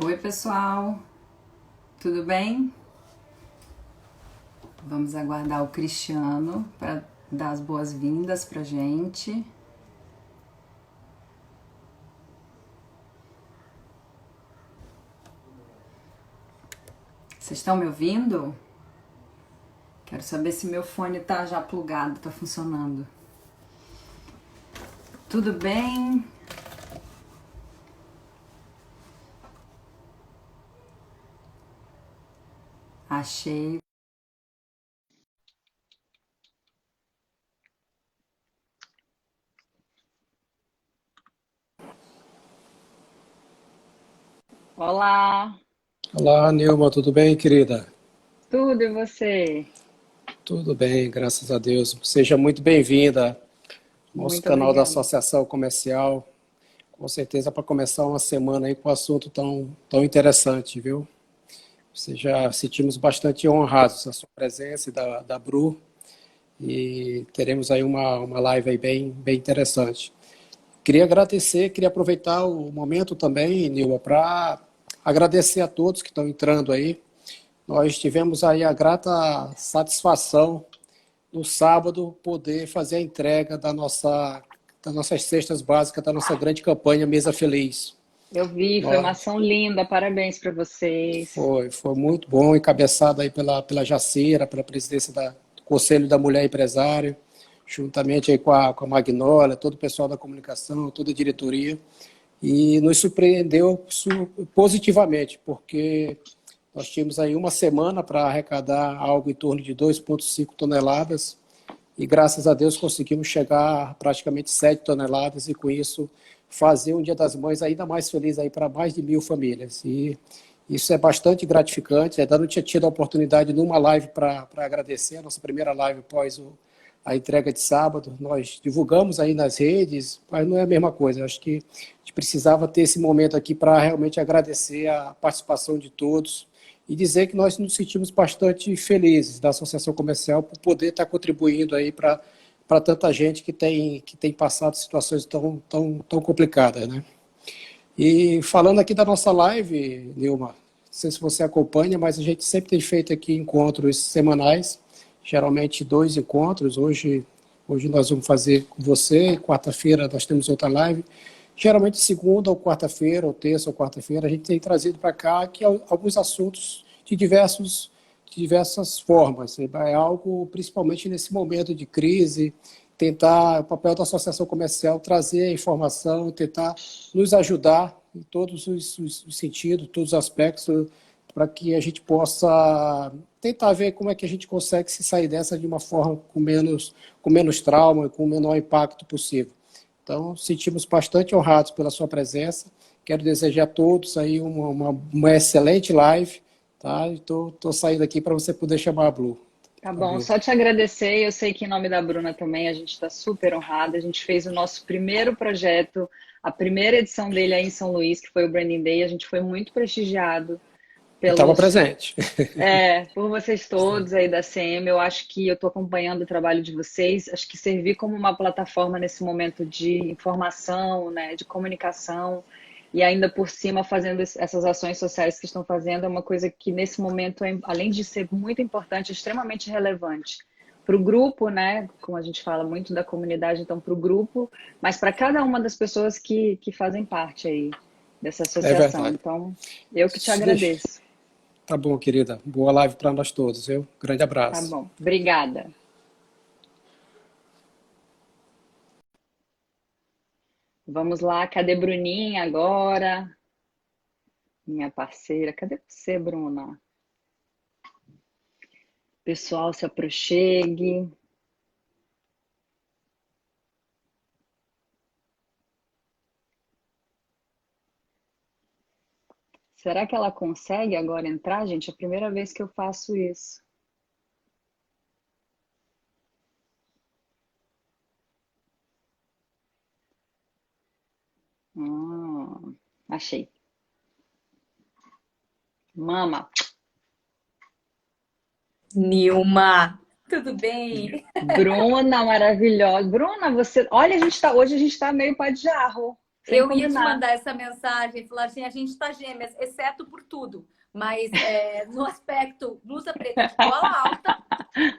Oi, pessoal, tudo bem? Vamos aguardar o Cristiano para dar as boas-vindas pra gente. Vocês estão me ouvindo? Quero saber se meu fone tá já plugado, tá funcionando. Tudo bem? Achei. Olá, Olá, Nilma, tudo bem, querida? tudo e você? Tudo bem, graças a Deus. Seja muito bem-vinda ao nosso Muito canal da obrigada. Associação Comercial. Com certeza para começar uma semana aí com um assunto tão interessante, viu? Já sentimos bastante honrados a sua presença e da Bru e teremos aí uma live aí bem interessante. Queria agradecer, queria aproveitar o momento também, Nilma, para agradecer a todos que estão entrando aí. Nós tivemos aí a grata satisfação no sábado poder fazer a entrega das nossas cestas básicas da nossa grande campanha Mesa Feliz. Eu vi, foi uma Nós, ação linda, parabéns para vocês. foi muito bom, encabeçado aí pela Jacira, pela presidência do Conselho da Mulher Empresária, juntamente aí com a Magnólia, todo o pessoal da comunicação, toda a diretoria, e nos surpreendeu positivamente, porque nós tínhamos aí uma semana para arrecadar algo em torno de 2,5 toneladas e graças a Deus conseguimos chegar a praticamente 7 toneladas e com isso fazer um Dia das Mães ainda mais feliz aí para mais de 1.000 famílias. E isso é bastante gratificante. Ainda não tinha tido a oportunidade numa live para agradecer, a nossa primeira live após a entrega de sábado. Nós divulgamos aí nas redes, mas não é a mesma coisa. Acho que a gente precisava ter esse momento aqui para realmente agradecer a participação de todos e dizer que nós nos sentimos bastante felizes da Associação Comercial por poder estar contribuindo aí para tanta gente que tem passado situações tão complicadas, né? E falando aqui da nossa live, Nilma, não sei se você acompanha, mas a gente sempre tem feito aqui encontros semanais, geralmente 2 encontros. Hoje nós vamos fazer com você, quarta-feira nós temos outra live. Geralmente segunda ou quarta-feira, ou terça ou quarta-feira, a gente tem trazido para cá aqui alguns assuntos de diversas formas. É algo, principalmente nesse momento de crise, tentar, o papel da associação comercial, trazer a informação, tentar nos ajudar em todos os sentidos, todos os aspectos, para que a gente possa tentar ver como é que a gente consegue se sair dessa de uma forma com menos trauma, com o menor impacto possível. Então, sentimos bastante honrados pela sua presença. Quero desejar a todos aí uma excelente live, tá? Estou saindo aqui para você poder chamar a Blue. Tá A bom, Blue. só te agradecer. Eu sei que em nome da Bruna também a gente está super honrada. A gente fez o nosso primeiro projeto, a primeira edição dele aí em São Luís, que foi o Branding Day. A gente foi muito prestigiado Eu estava pelos presente. por vocês todos aí da CM. Eu acho que eu estou acompanhando o trabalho de vocês. Acho que servir como uma plataforma nesse momento de informação, né, de comunicação, e ainda por cima fazendo essas ações sociais que estão fazendo, é uma coisa que nesse momento, além de ser muito importante, é extremamente relevante para o grupo, né? Como a gente fala muito da comunidade, então para o grupo, mas para cada uma das pessoas que fazem parte aí dessa É associação. verdade. Então, eu que te Se deixa. agradeço. Tá bom, querida. Boa live para nós todos, viu? Grande Tá abraço. bom. Obrigada. Vamos lá. Cadê Bruninha agora? Minha parceira. Cadê você, Bruna? Pessoal, se aproxegue. Será que ela consegue agora entrar, gente? É a primeira vez que eu faço isso. Achei. Mama. Nilma, tudo bem? Bruna, maravilhosa. Bruna, você. Olha, hoje a gente tá meio pá de jarro. sem Eu ia te combinar. mandar essa mensagem, falar assim, a gente tá gêmeas, exceto por tudo. Mas no aspecto blusa preta de gola alta,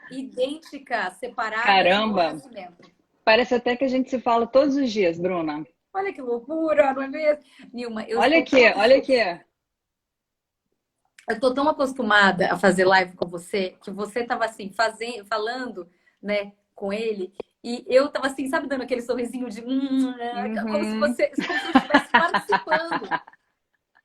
idêntica, separadas no Caramba, nascimento. parece até que a gente se fala todos os dias, Bruna. Olha que loucura, não é mesmo? Nilma, eu Olha estou aqui, tão olha aqui. Eu tô tão acostumada a fazer live com você, que você tava assim, falando, né, com ele, e eu tava assim, sabe, dando aquele sorrisinho de Uhum. como se eu estivesse participando.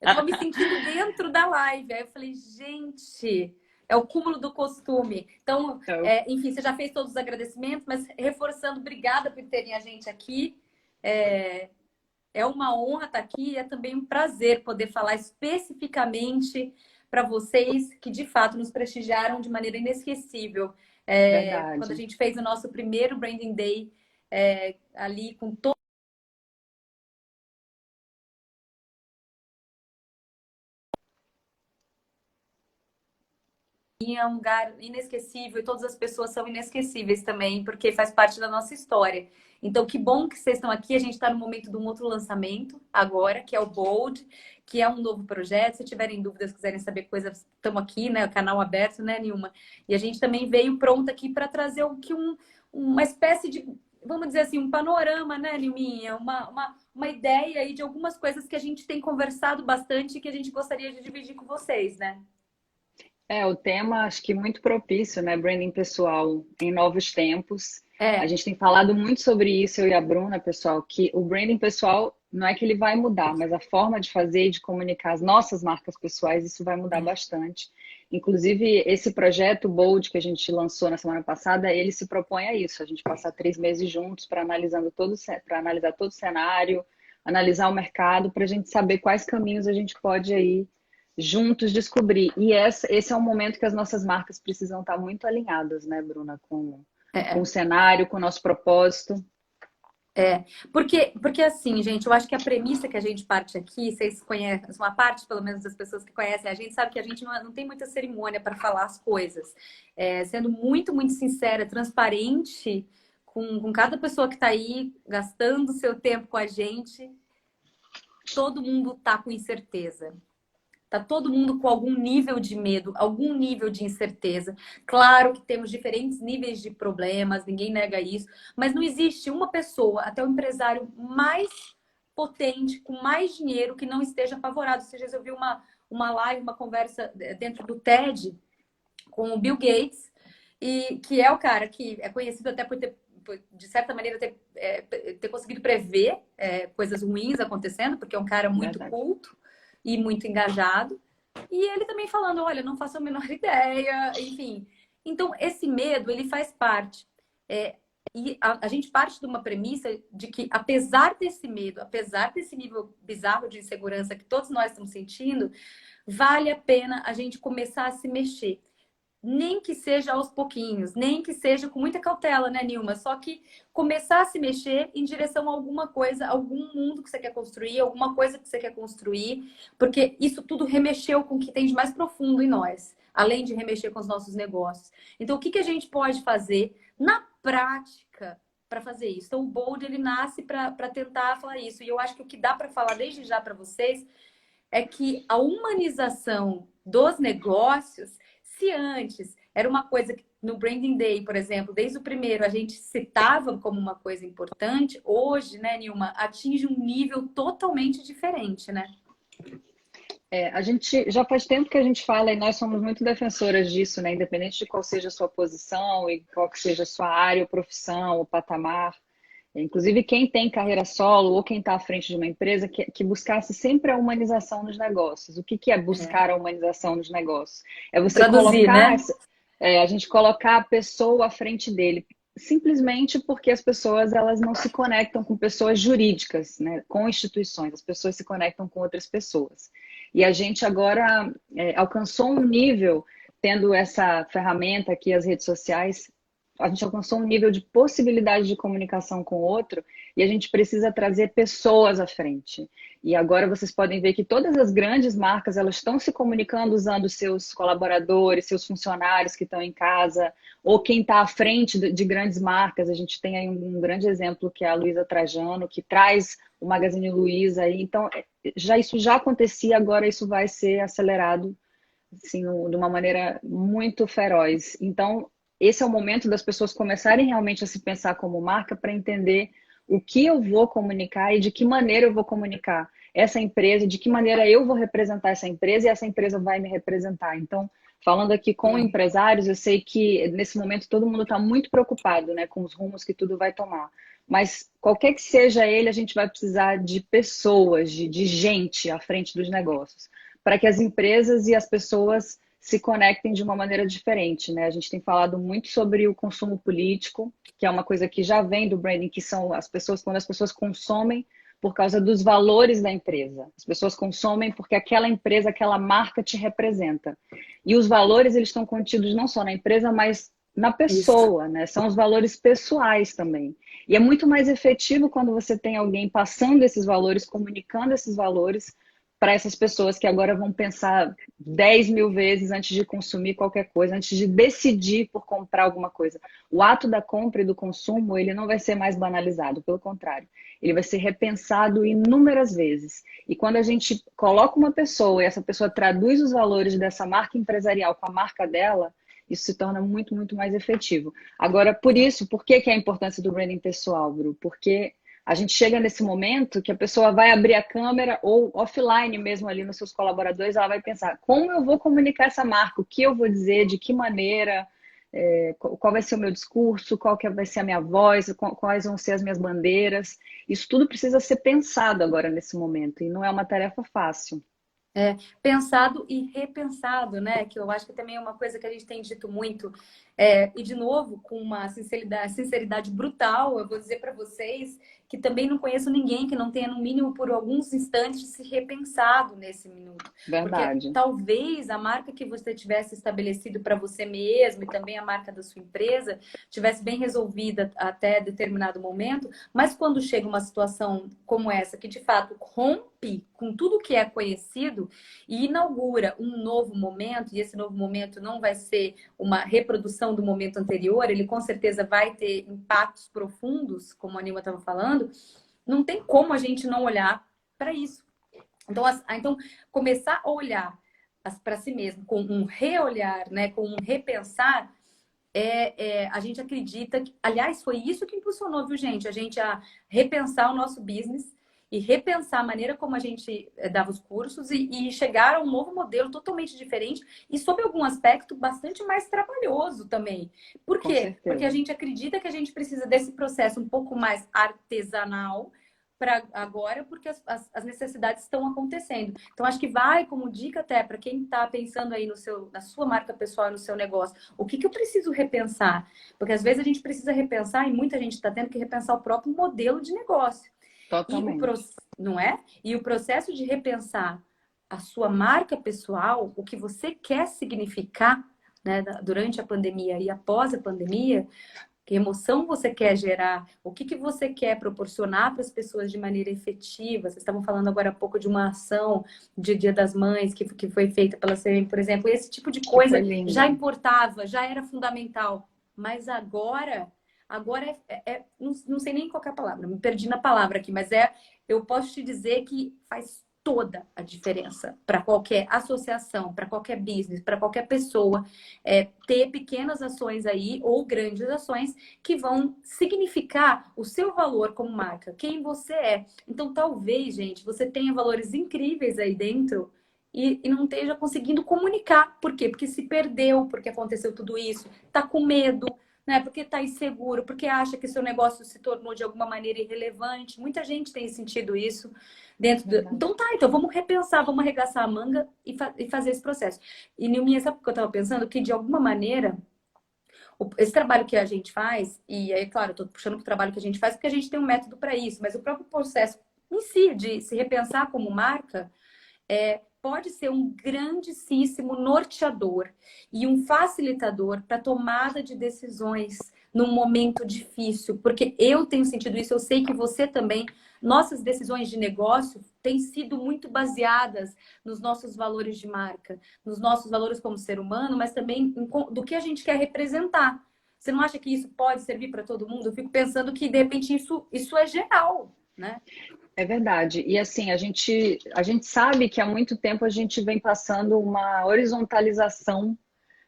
Eu tava me sentindo dentro da live. Aí eu falei, gente, é o cúmulo do costume. Então, Então, enfim, você já fez todos os agradecimentos, mas reforçando, obrigada por terem a gente aqui. É, é uma honra estar aqui e é também um prazer poder falar especificamente para vocês que de fato nos prestigiaram de maneira inesquecível. Quando a verdade. gente fez o nosso primeiro Branding Day, ali com todo é um lugar inesquecível e todas as pessoas são inesquecíveis também, porque faz parte da nossa história. Então, que bom que vocês estão aqui. A gente está no momento de um outro lançamento agora, que é o Bold, que é um novo projeto. Se tiverem dúvidas, quiserem saber coisas, estamos aqui, né? O canal aberto, né, Nilma? E a gente também veio pronto aqui para trazer uma espécie de, vamos dizer assim, um panorama, né, Nilminha? Uma ideia aí de algumas coisas que a gente tem conversado bastante e que a gente gostaria de dividir com vocês, né? O tema acho que muito propício, né? Branding pessoal em novos tempos. A É, gente tem falado muito sobre isso, eu e a Bruna, pessoal, que o branding pessoal não é que ele vai mudar, mas a forma de fazer e de comunicar as nossas marcas pessoais, isso vai mudar bastante. Inclusive, esse projeto Bold que a gente lançou na semana passada, ele se propõe a isso, a gente passar 3 meses juntos para analisar todo o cenário, analisar o mercado, para a gente saber quais caminhos a gente pode aí juntos descobrir. E esse é um momento que as nossas marcas precisam estar muito alinhadas, né, Bruna, com o é. cenário, com o nosso propósito. Porque assim, gente, eu acho que a premissa que a gente parte aqui, vocês conhecem, uma parte, pelo menos, das pessoas que conhecem a gente, sabe que a gente não tem muita cerimônia para falar as coisas. Sendo muito, muito sincera, transparente com cada pessoa que está aí, gastando seu tempo com a gente, todo mundo está com incerteza. Tá todo mundo com algum nível de medo, algum nível de incerteza. Claro que temos diferentes níveis de problemas, ninguém nega isso, mas não existe uma pessoa, até o empresário mais potente, com mais dinheiro, que não esteja apavorado. Esses dias eu vi uma live, uma conversa dentro do TED com o Bill Gates, e que é o cara que é conhecido até por ter, de certa maneira, ter conseguido prever coisas ruins acontecendo, porque é um cara muito Verdade. culto e muito engajado. E ele também falando, olha, não faço a menor ideia, enfim. Então, esse medo, ele faz parte. E a gente parte de uma premissa de que, apesar desse medo, apesar desse nível bizarro de insegurança que todos nós estamos sentindo, vale a pena a gente começar a se mexer. Nem que seja aos pouquinhos, nem que seja com muita cautela, né, Nilma? Só que começar a se mexer em direção a alguma coisa, algum mundo que você quer construir, alguma coisa que você quer construir, porque isso tudo remexeu com o que tem de mais profundo em nós, além de remexer com os nossos negócios. Então, o que a gente pode fazer na prática para fazer isso? Então, o Bold, ele nasce para tentar falar isso. E eu acho que o que dá para falar desde já para vocês é que a humanização dos negócios, se antes era uma coisa que no Branding Day, por exemplo, desde o primeiro a gente citava como uma coisa importante, hoje, né, Nilma, atinge um nível totalmente diferente, né? A gente já faz tempo que a gente fala e nós somos muito defensoras disso, né? Independente de qual seja a sua posição e qual que seja a sua área, ou profissão, ou patamar. Inclusive, quem tem carreira solo ou quem está à frente de uma empresa, que buscasse sempre a humanização nos negócios. O que é buscar a humanização nos negócios? É você Traduzir, colocar, né? a gente colocar a pessoa à frente dele, simplesmente porque as pessoas elas não se conectam com pessoas jurídicas, né? Com instituições, as pessoas se conectam com outras pessoas. E a gente agora alcançou um nível, tendo essa ferramenta aqui, as redes sociais, a gente alcançou um nível de possibilidade de comunicação com o outro e a gente precisa trazer pessoas à frente. E agora vocês podem ver que todas as grandes marcas, elas estão se comunicando usando seus colaboradores, seus funcionários que estão em casa, ou quem está à frente de grandes marcas. A gente tem aí um grande exemplo que é a Luísa Trajano, que traz o Magazine Luiza aí. Então, isso já acontecia, agora isso vai ser acelerado assim, de uma maneira muito feroz. Então, esse é o momento das pessoas começarem realmente a se pensar como marca para entender o que eu vou comunicar e de que maneira eu vou comunicar essa empresa, de que maneira eu vou representar essa empresa e essa empresa vai me representar. Então, falando aqui com empresários, eu sei que nesse momento todo mundo está muito preocupado, né, com os rumos que tudo vai tomar. Mas qualquer que seja ele, a gente vai precisar de pessoas, de gente à frente dos negócios, para que as empresas e as pessoas se conectem de uma maneira diferente, né? A gente tem falado muito sobre o consumo político, que é uma coisa que já vem do branding, que são as pessoas, quando as pessoas consomem por causa dos valores da empresa. As pessoas consomem porque aquela empresa, aquela marca te representa. E os valores, eles estão contidos não só na empresa, mas na pessoa, né? São os valores pessoais também. E é muito mais efetivo quando você tem alguém passando esses valores, comunicando esses valores para essas pessoas que agora vão pensar 10 mil vezes antes de consumir qualquer coisa, antes de decidir por comprar alguma coisa. O ato da compra e do consumo, ele não vai ser mais banalizado, pelo contrário. Ele vai ser repensado inúmeras vezes. E quando a gente coloca uma pessoa e essa pessoa traduz os valores dessa marca empresarial com a marca dela, isso se torna muito, muito mais efetivo. Agora, por que é a importância do branding pessoal, Bru? Porque a gente chega nesse momento que a pessoa vai abrir a câmera ou offline mesmo ali nos seus colaboradores, ela vai pensar, como eu vou comunicar essa marca? O que eu vou dizer? De que maneira? Qual vai ser o meu discurso? Qual que vai ser a minha voz? Quais vão ser as minhas bandeiras? Isso tudo precisa ser pensado agora nesse momento e não é uma tarefa fácil. Pensado e repensado, né? Que eu acho que também é uma coisa que a gente tem dito muito. E, de novo, com uma sinceridade brutal, eu vou dizer para vocês que também não conheço ninguém que não tenha, no mínimo, por alguns instantes, se repensado nesse minuto. Verdade. Porque talvez a marca que você tivesse estabelecido para você mesmo e também a marca da sua empresa tivesse bem resolvida até determinado momento, mas quando chega uma situação como essa, que de fato rompe com tudo que é conhecido e inaugura um novo momento, e esse novo momento não vai ser uma reprodução do momento anterior, ele com certeza vai ter impactos profundos, como a Nilma estava falando, não tem como a gente não olhar para isso. Então, começar a olhar para si mesmo com um reolhar, né, com um repensar, a gente acredita que, aliás, foi isso que impulsionou, viu, gente? A gente a repensar o nosso business e repensar a maneira como a gente dava os cursos e chegar a um novo modelo totalmente diferente e, sob algum aspecto, bastante mais trabalhoso também. Por quê? Porque a gente acredita que a gente precisa desse processo um pouco mais artesanal para agora, porque as necessidades estão acontecendo. Então, acho que vai como dica até para quem está pensando aí na sua marca pessoal, no seu negócio, o que eu preciso repensar? Porque às vezes a gente precisa repensar e muita gente está tendo que repensar o próprio modelo de negócio. Totalmente. Não é? E o processo de repensar a sua marca pessoal, o que você quer significar, né, durante a pandemia e após a pandemia, que emoção você quer gerar, o que você quer proporcionar para as pessoas de maneira efetiva. Vocês estavam falando agora há pouco de uma ação de Dia das Mães que foi feita pela CM, por exemplo. Esse tipo de coisa já importava, já era fundamental. Mas agora não sei nem qual é a palavra, me perdi na palavra aqui, mas eu posso te dizer que faz toda a diferença para qualquer associação, para qualquer business, para qualquer pessoa, ter pequenas ações aí ou grandes ações que vão significar o seu valor como marca, quem você é. Então, talvez, gente, você tenha valores incríveis aí dentro e não esteja conseguindo comunicar. Por quê? Porque se perdeu, porque aconteceu tudo isso, tá com medo, né? Porque está inseguro, porque acha que seu negócio se tornou de alguma maneira irrelevante. Muita gente tem sentido isso dentro do... Então vamos repensar, vamos arregaçar a manga e fazer esse processo. E, Nilminha, sabe o que eu estava pensando? Que, de alguma maneira, esse trabalho que a gente faz, e aí, claro, eu estou puxando para o trabalho que a gente faz, porque a gente tem um método para isso, mas o próprio processo em si, de se repensar como marca, pode ser um grandíssimo norteador e um facilitador para tomada de decisões num momento difícil, porque eu tenho sentido isso, eu sei que você também. Nossas decisões de negócio têm sido muito baseadas nos nossos valores de marca, nos nossos valores como ser humano, mas também do que a gente quer representar. Você não acha que isso pode servir para todo mundo? Eu fico pensando que, de repente, isso é geral, né? É verdade. E assim, a gente sabe que há muito tempo a gente vem passando uma horizontalização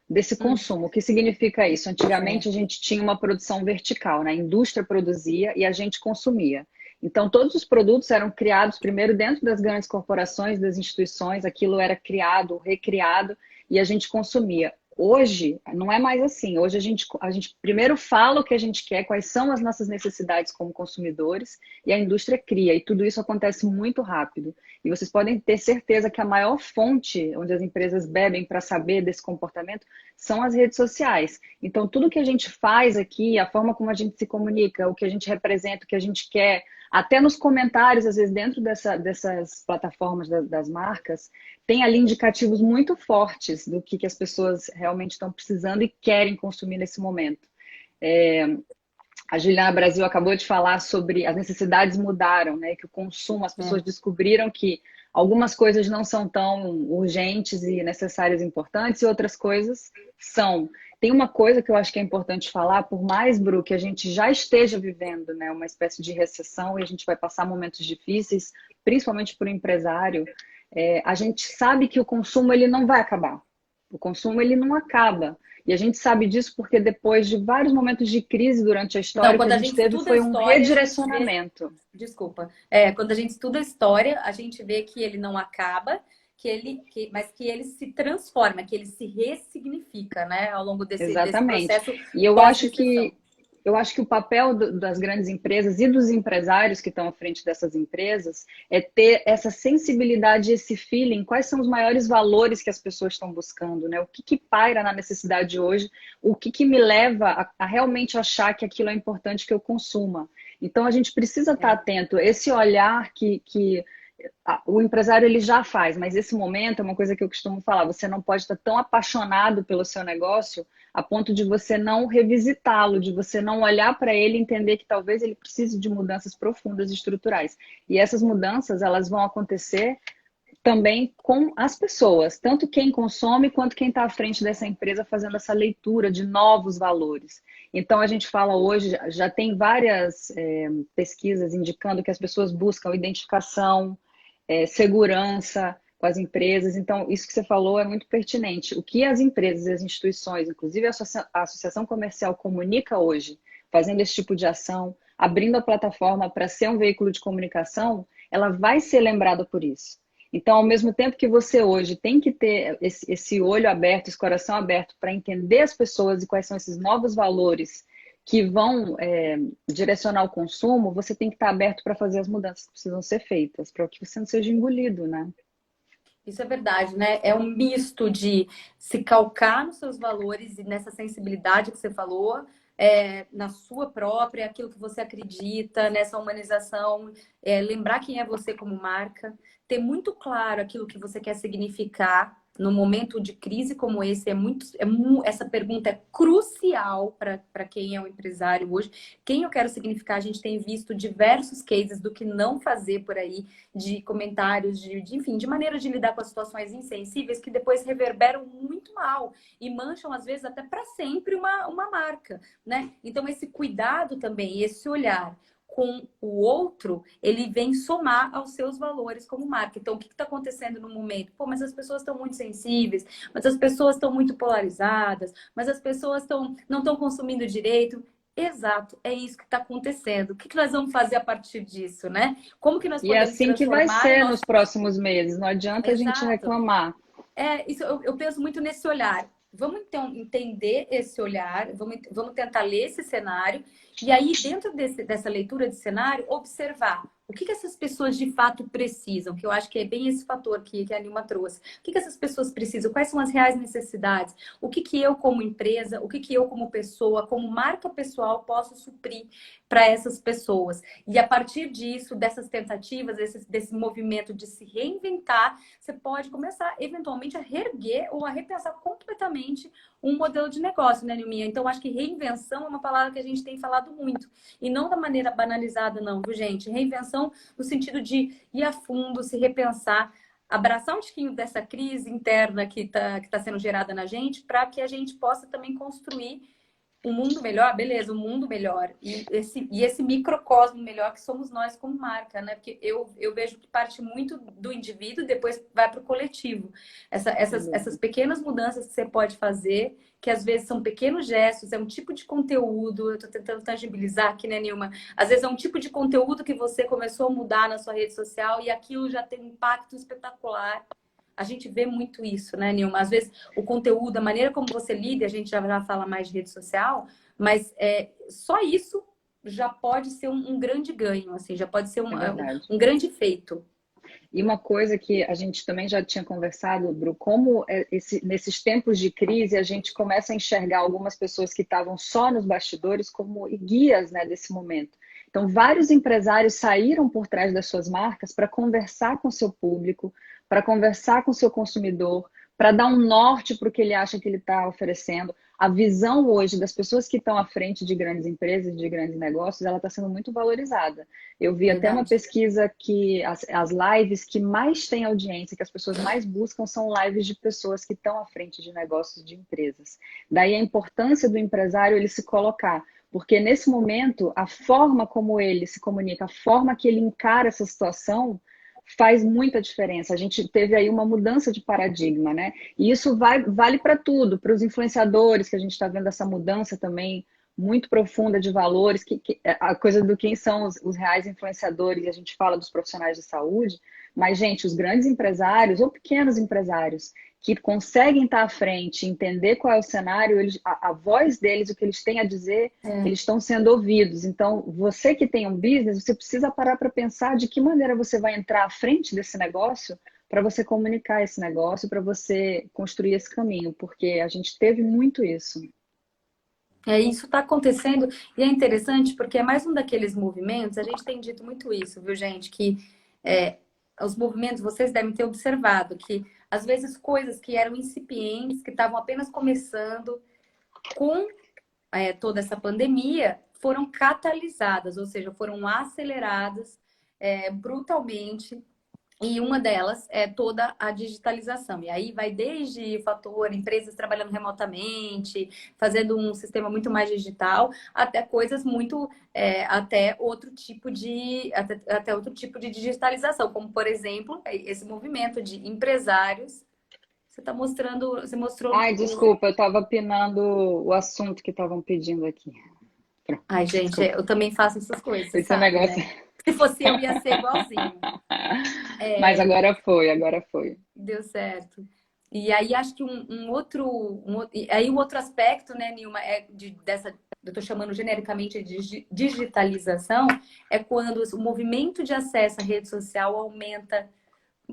desse consumo. O que significa isso? Antigamente a gente tinha uma produção vertical, né? A indústria produzia e a gente consumia. Então todos os produtos eram criados primeiro dentro das grandes corporações, das instituições, aquilo era criado, recriado e a gente consumia. Hoje não é mais assim. Hoje a gente primeiro fala o que a gente quer, quais são as nossas necessidades como consumidores e a indústria cria. E tudo isso acontece muito rápido. E vocês podem ter certeza que a maior fonte onde as empresas bebem para saber desse comportamento são as redes sociais. Então, tudo que a gente faz aqui, a forma como a gente se comunica, o que a gente representa, o que a gente quer, até nos comentários, às vezes, dentro dessas plataformas das marcas, tem ali indicativos muito fortes do que as pessoas realmente estão precisando e querem consumir nesse momento. A Juliana Brasil acabou de falar sobre as necessidades mudaram, né? Que o consumo, as pessoas descobriram que algumas coisas não são tão urgentes e necessárias e importantes e outras coisas são. Tem uma coisa que eu acho que é importante falar, por mais, Bru, que a gente já esteja vivendo, né, uma espécie de recessão e a gente vai passar momentos difíceis, principalmente para o empresário, a gente sabe que o consumo ele não vai acabar. O consumo ele não acaba. E a gente sabe disso porque depois de vários momentos de crise durante a história, Não, o que a gente teve foi um redirecionamento. Desculpa. Quando a gente estuda a história, a gente vê que ele não acaba, mas que ele se transforma, que ele se ressignifica, né, ao longo desse processo. E eu acho que o papel das grandes empresas e dos empresários que estão à frente dessas empresas é ter essa sensibilidade, esse feeling, quais são os maiores valores que as pessoas estão buscando, né? O que paira na necessidade hoje, o que me leva a realmente achar que aquilo é importante que eu consuma. Então, a gente precisa estar atento. Esse olhar que o empresário ele já faz, mas esse momento é uma coisa que eu costumo falar, você não pode estar tão apaixonado pelo seu negócio a ponto de você não revisitá-lo, de você não olhar para ele e entender que talvez ele precise de mudanças profundas e estruturais. E essas mudanças, elas vão acontecer também com as pessoas, tanto quem consome quanto quem está à frente dessa empresa fazendo essa leitura de novos valores. Então, a gente fala hoje, já tem várias pesquisas indicando que as pessoas buscam identificação, segurança com as empresas. Então, isso que você falou é muito pertinente. O que as empresas e as instituições, inclusive a Associação Comercial, comunica hoje, fazendo esse tipo de ação, abrindo a plataforma para ser um veículo de comunicação, ela vai ser lembrada por isso. Então, ao mesmo tempo que você hoje tem que ter esse olho aberto, esse coração aberto para entender as pessoas e quais são esses novos valores que vão direcionar o consumo, você tem que estar aberto para fazer as mudanças que precisam ser feitas, para que você não seja engolido, né? Isso é verdade, né? É um misto de se calcar nos seus valores e nessa sensibilidade que você falou, na sua própria, aquilo que você acredita, nessa humanização, lembrar quem é você como marca, ter muito claro aquilo que você quer significar no momento de crise como esse. Essa pergunta é crucial para quem é um empresário hoje. Quem eu quero significar? A gente tem visto diversos cases do que não fazer por aí, de comentários, enfim, de maneira de lidar com as situações insensíveis que depois reverberam muito mal e mancham, às vezes, até para sempre uma marca, né? Então, esse cuidado também, esse olhar com o outro, ele vem somar aos seus valores como marca. Então, o que está acontecendo no momento? Pô, mas as pessoas estão muito sensíveis, mas as pessoas estão muito polarizadas, mas as pessoas não estão consumindo direito. Exato, é isso que está acontecendo. O que nós vamos fazer a partir disso, né? Como que nós podemos transformar? E assim que vai ser nos próximos meses, não adianta a gente reclamar. Isso, eu penso muito nesse olhar. Vamos então entender esse olhar, vamos tentar ler esse cenário e aí dentro dessa leitura de cenário observar o que essas pessoas de fato precisam, que eu acho que é bem esse fator que a Nilma trouxe. O que essas pessoas precisam? Quais são as reais necessidades? O que eu como empresa, o que eu como pessoa, como marca pessoal posso suprir para essas pessoas. E a partir disso, dessas tentativas, desse movimento de se reinventar, você pode começar, eventualmente, a reerguer ou a repensar completamente um modelo de negócio, né, Nilminha? Então, acho que reinvenção é uma palavra que a gente tem falado muito. E não da maneira banalizada, não, viu, gente? Reinvenção no sentido de ir a fundo, se repensar, abraçar um tiquinho dessa crise interna que tá sendo gerada na gente, para que a gente possa também construir um mundo melhor, beleza, um mundo melhor. E esse microcosmo melhor que somos nós como marca, né? Porque eu vejo que parte muito do indivíduo e depois vai para o coletivo. Essas pequenas mudanças que você pode fazer, que às vezes são pequenos gestos, é um tipo de conteúdo, eu estou tentando tangibilizar aqui, né, Nilma? Às vezes é um tipo de conteúdo que você começou a mudar na sua rede social e aquilo já tem um impacto espetacular. A gente vê muito isso, né, Nilma? Às vezes o conteúdo, a maneira como você lida, a gente já fala mais de rede social, mas só isso já pode ser um grande ganho, assim, já pode ser um grande feito. E uma coisa que a gente também já tinha conversado, Bru, como nesses tempos de crise a gente começa a enxergar algumas pessoas que estavam só nos bastidores como guias, né, desse momento. Então, vários empresários saíram por trás das suas marcas para conversar com o seu público, para conversar com o seu consumidor, para dar um norte para o que ele acha que ele está oferecendo. A visão hoje das pessoas que estão à frente de grandes empresas, de grandes negócios, ela está sendo muito valorizada. Eu vi até uma pesquisa que as lives que mais têm audiência, que as pessoas mais buscam, são lives de pessoas que estão à frente de negócios, de empresas. Daí a importância do empresário ele se colocar. Porque nesse momento, a forma como ele se comunica, a forma que ele encara essa situação, faz muita diferença. A gente teve aí uma mudança de paradigma, né? E isso vale para tudo, para os influenciadores, que a gente está vendo essa mudança também muito profunda de valores, a coisa do quem são os reais influenciadores, e a gente fala dos profissionais de saúde, mas, gente, os grandes empresários ou pequenos empresários que conseguem estar à frente, entender qual é o cenário, a voz deles, o que eles têm a dizer, eles estão sendo ouvidos. Então, você que tem um business, você precisa parar para pensar de que maneira você vai entrar à frente desse negócio para você comunicar esse negócio, para você construir esse caminho, porque a gente teve muito isso. Isso está acontecendo e é interessante porque é mais um daqueles movimentos, a gente tem dito muito isso, viu, gente? Que os movimentos, vocês devem ter observado que às vezes coisas que eram incipientes, que estavam apenas começando com toda essa pandemia, foram catalisadas, ou seja, foram aceleradas brutalmente. E uma delas é toda a digitalização. E aí vai desde o fator empresas trabalhando remotamente, fazendo um sistema muito mais digital, até coisas muito até outro tipo de digitalização, como por exemplo, esse movimento de empresários. Você mostrou. Ai, desculpa, eu estava pinando o assunto que estavam pedindo aqui. Ai, gente, desculpa. eu também faço essas coisas. Esse sabe, negócio. Né? Se fosse eu, ia ser igualzinho. Mas agora foi. Deu certo. E aí acho que aí o outro aspecto, né, Nilma, eu estou chamando genericamente de digitalização, é quando o movimento de acesso à rede social aumenta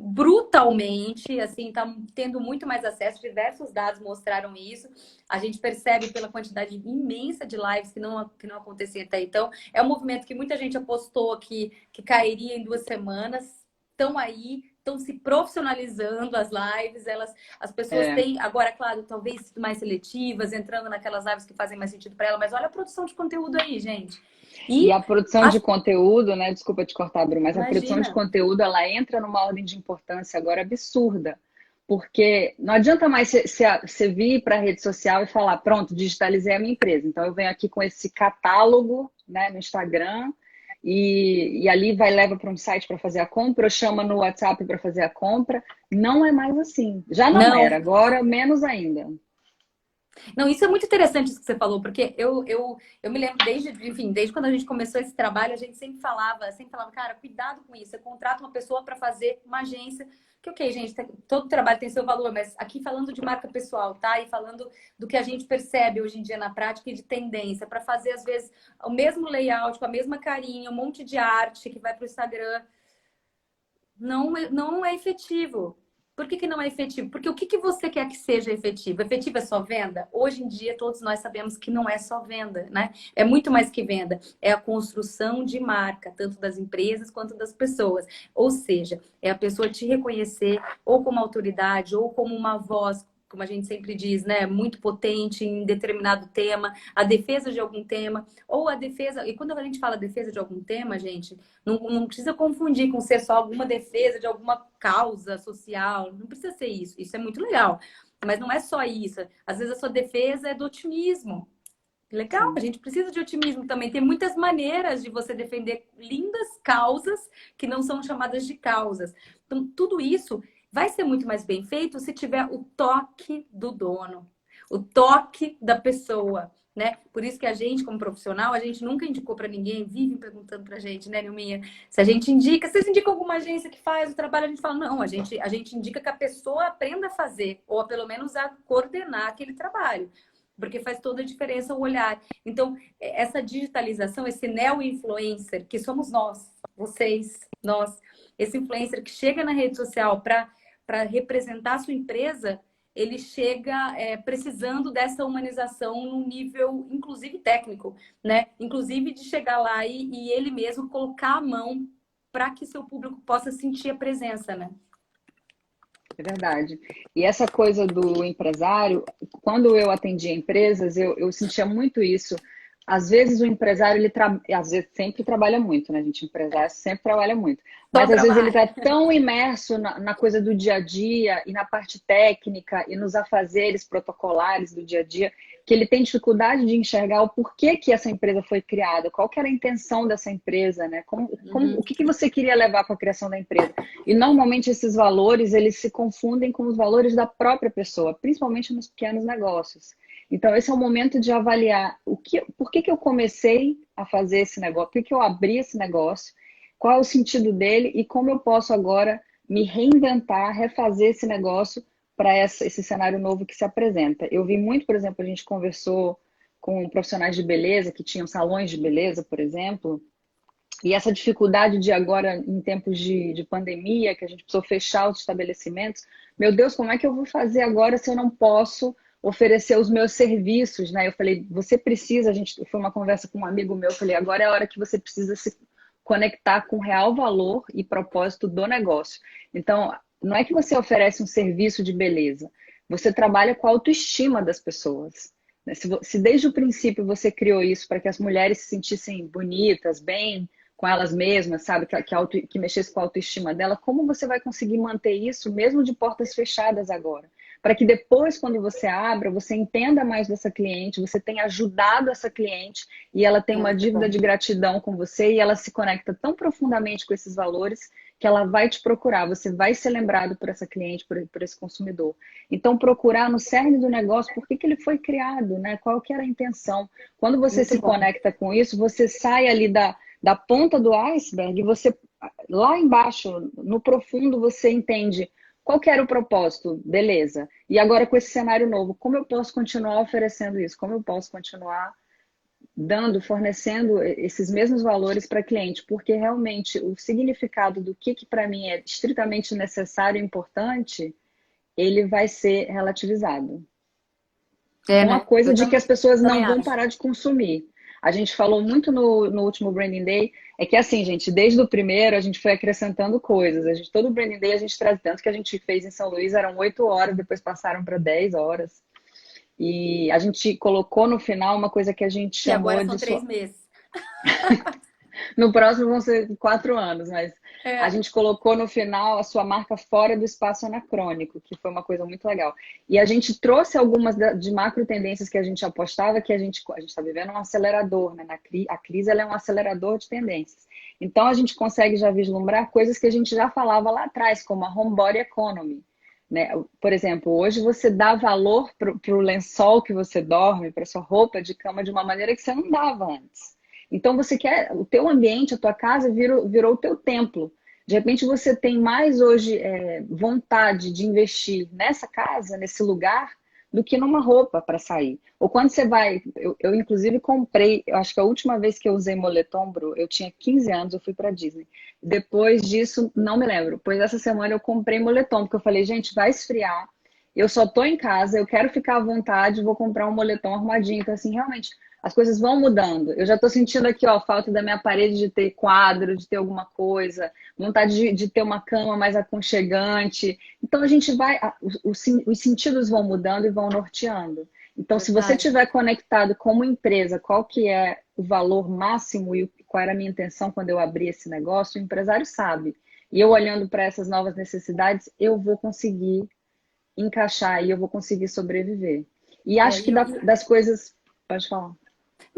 brutalmente, assim, tá tendo muito mais acesso, diversos dados mostraram isso, a gente percebe pela quantidade imensa de lives que não acontecia até então, é um movimento que muita gente apostou que cairia em 2 semanas, estão se profissionalizando as lives, as pessoas têm, agora, claro, talvez mais seletivas, entrando naquelas lives que fazem mais sentido para ela, mas olha a produção de conteúdo aí, gente. E a produção de conteúdo, né? Desculpa te cortar, Bruno, mas Imagina. A produção de conteúdo, ela entra numa ordem de importância agora absurda. Porque não adianta mais você vir para a rede social e falar, pronto, digitalizei a minha empresa. Então, eu venho aqui com esse catálogo, né, no Instagram, e ali leva para um site para fazer a compra, ou chama no WhatsApp para fazer a compra. Não é mais assim. Já não era, agora menos ainda. Não, isso é muito interessante isso que você falou, porque eu me lembro desde quando a gente começou esse trabalho, a gente sempre falava, cara, cuidado com isso, você contrata uma pessoa para fazer uma agência, que ok, gente, todo trabalho tem seu valor, mas aqui falando de marca pessoal, tá? E falando do que a gente percebe hoje em dia na prática e de tendência, para fazer às vezes o mesmo layout, com a mesma carinha, um monte de arte que vai para o Instagram, não é efetivo. Por que não é efetivo? Porque o que você quer que seja efetivo? Efetivo é só venda? Hoje em dia, todos nós sabemos que não é só venda, né? É muito mais que venda. É a construção de marca, tanto das empresas quanto das pessoas. Ou seja, é a pessoa te reconhecer ou como autoridade ou como uma voz, como a gente sempre diz, né, muito potente em determinado tema, a defesa de algum tema, ou a defesa, e quando a gente fala defesa de algum tema, gente, não precisa confundir com ser só alguma defesa de alguma causa social, não precisa ser isso, isso é muito legal, mas não é só isso, às vezes a sua defesa é do otimismo. Legal, a gente precisa de otimismo também. Tem muitas maneiras de você defender lindas causas que não são chamadas de causas. Então, tudo isso vai ser muito mais bem feito se tiver o toque do dono, o toque da pessoa, né? Por isso que a gente, como profissional, a gente nunca indicou para ninguém, vive perguntando pra gente, né, Nilminha? Se a gente indica, vocês indicam alguma agência que faz o trabalho, a gente fala, não, a gente indica que a pessoa aprenda a fazer, ou pelo menos a coordenar aquele trabalho. Porque faz toda a diferença o olhar. Então, essa digitalização, esse neo-influencer, que somos nós, vocês, nós, esse influencer que chega na rede social para representar a sua empresa, ele chega precisando dessa humanização num nível, inclusive técnico, né? Inclusive de chegar lá e ele mesmo colocar a mão para que seu público possa sentir a presença, né? É verdade. E essa coisa do empresário, quando eu atendia empresas, eu sentia muito isso. Às vezes o empresário, às vezes sempre trabalha muito, né, gente? O empresário sempre trabalha muito. Mas às vezes ele está tão imerso na coisa do dia a dia e na parte técnica e nos afazeres protocolares do dia a dia, que ele tem dificuldade de enxergar o porquê que essa empresa foi criada, qual que era a intenção dessa empresa, né? O que você queria levar para a criação da empresa. E normalmente esses valores, eles se confundem com os valores da própria pessoa, principalmente nos pequenos negócios. Então, esse é o momento de avaliar por que eu comecei a fazer esse negócio, por que eu abri esse negócio, qual é o sentido dele e como eu posso agora me reinventar, refazer esse negócio para esse cenário novo que se apresenta. Eu vi muito, por exemplo, a gente conversou com profissionais de beleza que tinham salões de beleza, por exemplo, e essa dificuldade de agora, em tempos de pandemia, que a gente precisou fechar os estabelecimentos, meu Deus, como é que eu vou fazer agora se eu não posso oferecer os meus serviços, né? Eu falei, você precisa, foi uma conversa com um amigo meu, eu falei, agora é a hora que você precisa se conectar com o real valor e propósito do negócio. Então, não é que você oferece um serviço de beleza, você trabalha com a autoestima das pessoas. Se desde o princípio você criou isso para que as mulheres se sentissem bonitas, bem com elas mesmas, sabe? Que mexesse com a autoestima dela, como você vai conseguir manter isso mesmo de portas fechadas agora? Para que depois, quando você abra, você entenda mais dessa cliente, você tenha ajudado essa cliente e ela tem uma dívida de gratidão com você e ela se conecta tão profundamente com esses valores que ela vai te procurar, você vai ser lembrado por essa cliente, por esse consumidor. Então, procurar no cerne do negócio por que ele foi criado, né? Qual que era a intenção. Quando você se conecta com isso, você sai ali da ponta do iceberg e você, lá embaixo, no profundo, você entende qual que era o propósito, beleza. E agora com esse cenário novo, como eu posso continuar oferecendo isso? Como eu posso continuar fornecendo esses mesmos valores para cliente? Porque realmente o significado do que para mim é estritamente necessário e importante, ele vai ser relativizado. Uma coisa de que as pessoas não vão parar de consumir. A gente falou muito no último Branding Day, é que assim, gente, desde o primeiro a gente foi acrescentando coisas. Todo Branding Day a gente traz, tanto que a gente fez em São Luís, eram 8 horas, depois passaram para 10 horas. E a gente colocou no final uma coisa que a gente chamou de... E agora são 3 meses. No próximo vão ser 4 anos, mas a gente colocou no final a sua marca fora do espaço anacrônico, que foi uma coisa muito legal. E a gente trouxe algumas de macro tendências que a gente apostava, que a gente está vivendo um acelerador, né? A crise ela é um acelerador de tendências. Então a gente consegue já vislumbrar coisas que a gente já falava lá atrás, como a homebody economy. Né? Por exemplo, hoje você dá valor para o lençol que você dorme, para sua roupa de cama de uma maneira que você não dava antes. Então você quer, o teu ambiente, a tua casa virou o teu templo. De repente você tem mais hoje vontade de investir nessa casa, nesse lugar, do que numa roupa para sair. Ou quando você vai, eu inclusive comprei, eu acho que a última vez que eu usei moletom, Bru, eu tinha 15 anos, eu fui para Disney. Depois disso, não me lembro. Pois essa semana eu comprei moletom, porque eu falei, gente, vai esfriar. Eu só tô em casa, eu quero ficar à vontade, vou comprar um moletom arrumadinho. Então, assim, realmente, as coisas vão mudando. Eu já tô sentindo aqui, ó, falta da minha parede de ter quadro, de ter alguma coisa, vontade de ter uma cama mais aconchegante. Então, a gente vai, os sentidos vão mudando e vão norteando. Então, se você Verdade. estiver conectado como empresa, qual que é o valor máximo e qual era a minha intenção quando eu abri esse negócio, o empresário sabe. E eu olhando para essas novas necessidades, eu vou conseguir encaixar e eu vou conseguir sobreviver. E É, acho que das coisas. Pode falar.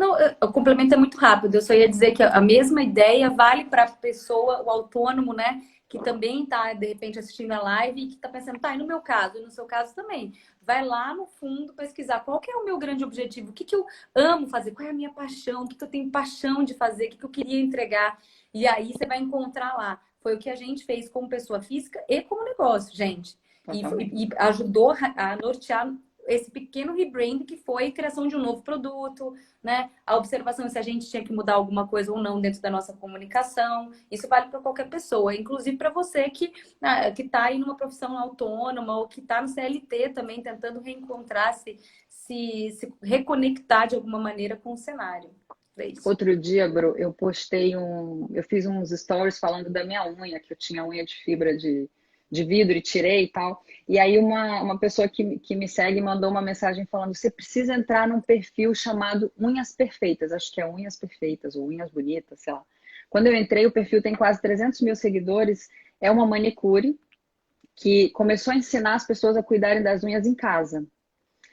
não, o complemento é muito rápido. Eu só ia dizer que a mesma ideia vale para a pessoa, o autônomo, né? Que também está, de repente, assistindo a live e que está pensando, tá, e no meu caso, e no seu caso também. Vai lá no fundo pesquisar qual que é o meu grande objetivo, o que que eu amo fazer, qual é a minha paixão, o que que eu tenho paixão de fazer, o que que eu queria entregar. E aí você vai encontrar lá. Foi o que a gente fez como pessoa física e como negócio, gente. E ajudou a nortear esse pequeno rebrand que foi a criação de um novo produto, né? A observação se a gente tinha que mudar alguma coisa ou não dentro da nossa comunicação. Isso vale para qualquer pessoa, inclusive para você que está aí numa profissão autônoma ou que está no CLT também tentando reencontrar-se, se reconectar de alguma maneira com o cenário. É isso. Outro dia, Bru, eu fiz uns stories falando da minha unha, que eu tinha unha de fibra de vidro e tirei e tal. E aí uma pessoa que me segue mandou uma mensagem falando: você precisa entrar num perfil chamado Unhas Perfeitas. Acho que é Unhas Perfeitas ou Unhas Bonitas, sei lá. Quando eu entrei, o perfil tem quase 300 mil seguidores. É uma manicure que começou a ensinar as pessoas a cuidarem das unhas em casa.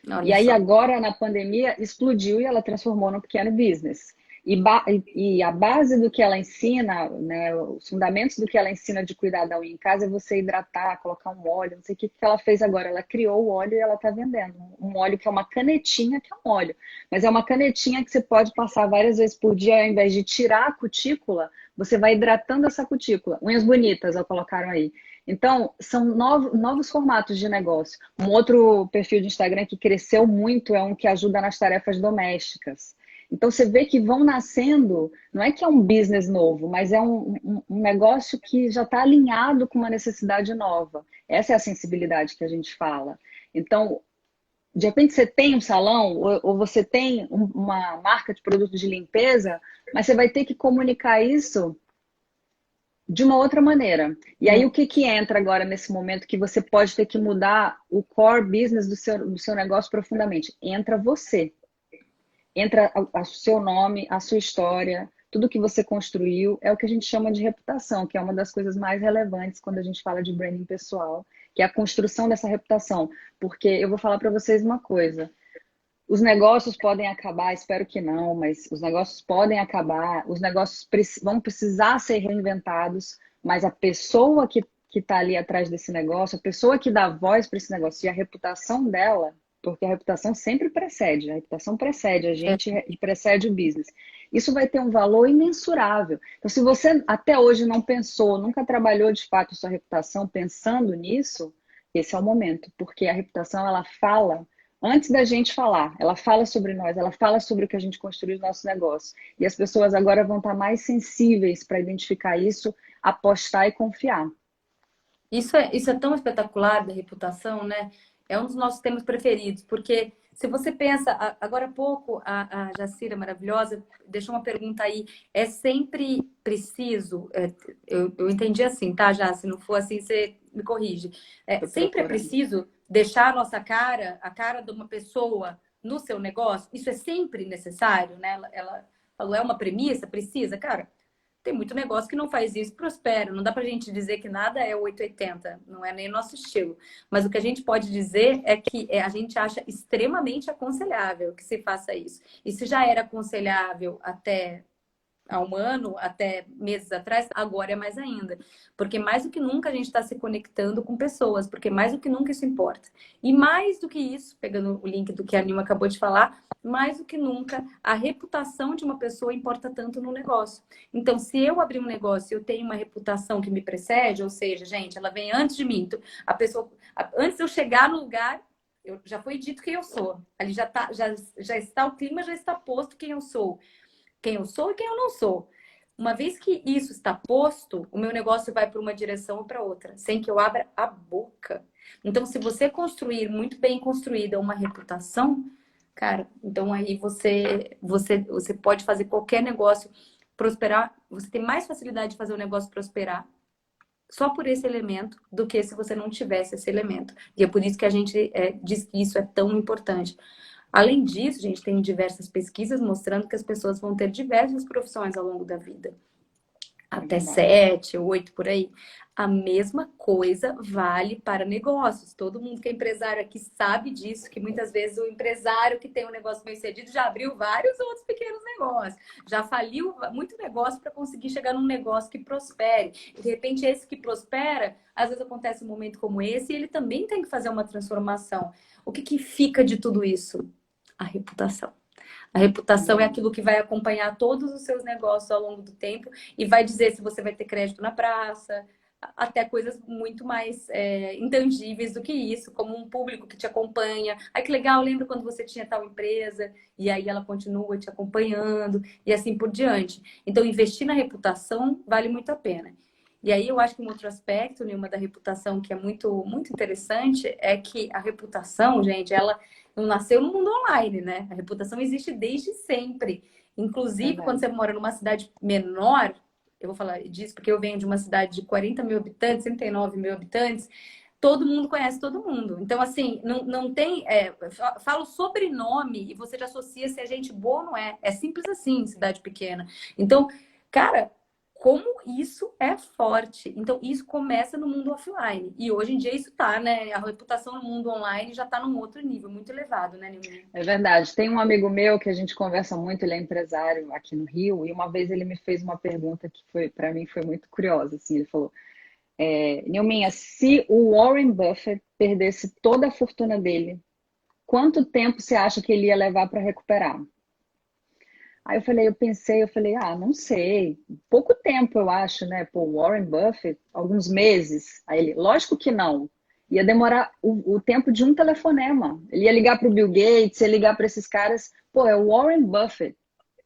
Olha E aí só. agora, na pandemia, explodiu e ela transformou num pequeno business. E a base do que ela ensina, né, os fundamentos do que ela ensina de cuidar da unha em casa é você hidratar, colocar um óleo, não sei o que ela fez agora. Ela criou o óleo e ela está vendendo. Um óleo que é uma canetinha, que é um óleo. Mas é uma canetinha que você pode passar várias vezes por dia, ao invés de tirar a cutícula, você vai hidratando essa cutícula. Unhas bonitas, ó, colocaram aí. Então, são novos formatos de negócio. Um outro perfil de Instagram que cresceu muito é um que ajuda nas tarefas domésticas. Então, você vê que vão nascendo, não é que é um business novo, mas é um negócio que já está alinhado com uma necessidade nova. Essa é a sensibilidade que a gente fala. Então, de repente você tem um salão ou você tem uma marca de produto de limpeza, mas você vai ter que comunicar isso de uma outra maneira. E aí o que entra agora nesse momento que você pode ter que mudar o core business do seu negócio profundamente? Entra você. Entra o seu nome, a sua história, tudo que você construiu, é o que a gente chama de reputação, que é uma das coisas mais relevantes quando a gente fala de branding pessoal, que é a construção dessa reputação. Porque eu vou falar para vocês uma coisa, os negócios podem acabar, espero que não, mas os negócios podem acabar, os negócios vão precisar ser reinventados, mas a pessoa que está ali atrás desse negócio, a pessoa que dá voz para esse negócio e a reputação dela, porque a reputação sempre precede, a reputação precede a gente e precede o business. Isso vai ter um valor imensurável. Então, se você até hoje não pensou, nunca trabalhou de fato sua reputação pensando nisso, esse é o momento, porque a reputação, ela fala antes da gente falar, ela fala sobre nós, ela fala sobre o que a gente construiu no nosso negócio. E as pessoas agora vão estar mais sensíveis para identificar isso, apostar e confiar. Isso é tão espetacular da reputação, né? É um dos nossos temas preferidos, porque se você pensa, agora há pouco, a Jacira maravilhosa deixou uma pergunta aí, é sempre preciso, eu entendi assim, tá, Já? Se não for assim, você me corrige. Sempre é preciso deixar a nossa cara, a cara de uma pessoa no seu negócio? Isso é sempre necessário, né? Ela falou, é uma premissa? Precisa? Cara, tem muito negócio que não faz isso, prospera. Não dá pra gente dizer que nada é 880, não é nem nosso estilo. Mas o que a gente pode dizer é que a gente acha extremamente aconselhável que se faça isso. E se já era aconselhável até há um ano, até meses atrás, agora é mais ainda. Porque mais do que nunca a gente está se conectando com pessoas, porque mais do que nunca isso importa. E mais do que isso, pegando o link do que a Nilma acabou de falar, mais do que nunca a reputação de uma pessoa importa tanto no negócio. Então, se eu abrir um negócio e eu tenho uma reputação que me precede, ou seja, gente, ela vem antes de mim, então, a pessoa, antes de eu chegar no lugar, já foi dito quem eu sou. Ali já está o clima, já está posto quem eu sou e quem eu não sou. uma vez que isso está posto, o meu negócio vai para uma direção ou para outra, sem que eu abra a boca. Então, se você construir muito bem construída uma reputação, cara, então aí você pode fazer qualquer negócio prosperar. Você tem mais facilidade de fazer o negócio prosperar só por esse elemento do que se você não tivesse esse elemento. E é por isso que a gente diz que isso é tão importante. Além disso, a gente tem diversas pesquisas mostrando que as pessoas vão ter diversas profissões ao longo da vida. Até 7, 8 por aí. A mesma coisa vale para negócios. Todo mundo que é empresário aqui sabe disso, que muitas vezes o empresário que tem um negócio bem sucedido já abriu vários outros pequenos negócios. Já faliu muito negócio para conseguir chegar num negócio que prospere. E, de repente, esse que prospera, às vezes acontece um momento como esse, e ele também tem que fazer uma transformação. O que fica de tudo isso? A reputação. A reputação é aquilo que vai acompanhar todos os seus negócios ao longo do tempo e vai dizer se você vai ter crédito na praça, até coisas muito mais intangíveis do que isso, como um público que te acompanha. Ai, que legal, lembra quando você tinha tal empresa? E aí ela continua te acompanhando e assim por diante. Então, investir na reputação vale muito a pena. E aí eu acho que um outro aspecto, Nilma, da reputação que é muito, muito interessante é que a reputação, gente, ela não nasceu no mundo online, né? A reputação existe desde sempre. Inclusive, quando você mora numa cidade menor, eu vou falar disso porque eu venho de uma cidade de 40 mil habitantes, 39 mil habitantes, todo mundo conhece todo mundo. Então, assim, não tem... fala o sobrenome e você já associa se é gente boa ou não é. É simples assim, cidade pequena. Então, cara... Como isso é forte. Então, isso começa no mundo offline. E hoje em dia isso tá, né? A reputação no mundo online já tá num outro nível, muito elevado, né, Nilma? É verdade. Tem um amigo meu que a gente conversa muito, ele é empresário aqui no Rio, e uma vez ele me fez uma pergunta que foi, para mim, foi muito curiosa. Assim, ele falou, Nilminha, se o Warren Buffett perdesse toda a fortuna dele, quanto tempo você acha que ele ia levar para recuperar? Aí eu falei, não sei, pouco tempo eu acho, né? Pô, Warren Buffett, alguns meses. Aí ele, lógico que não. Ia demorar o tempo de um telefonema. Ele ia ligar para o Bill Gates, ia ligar para esses caras. Pô, é o Warren Buffett.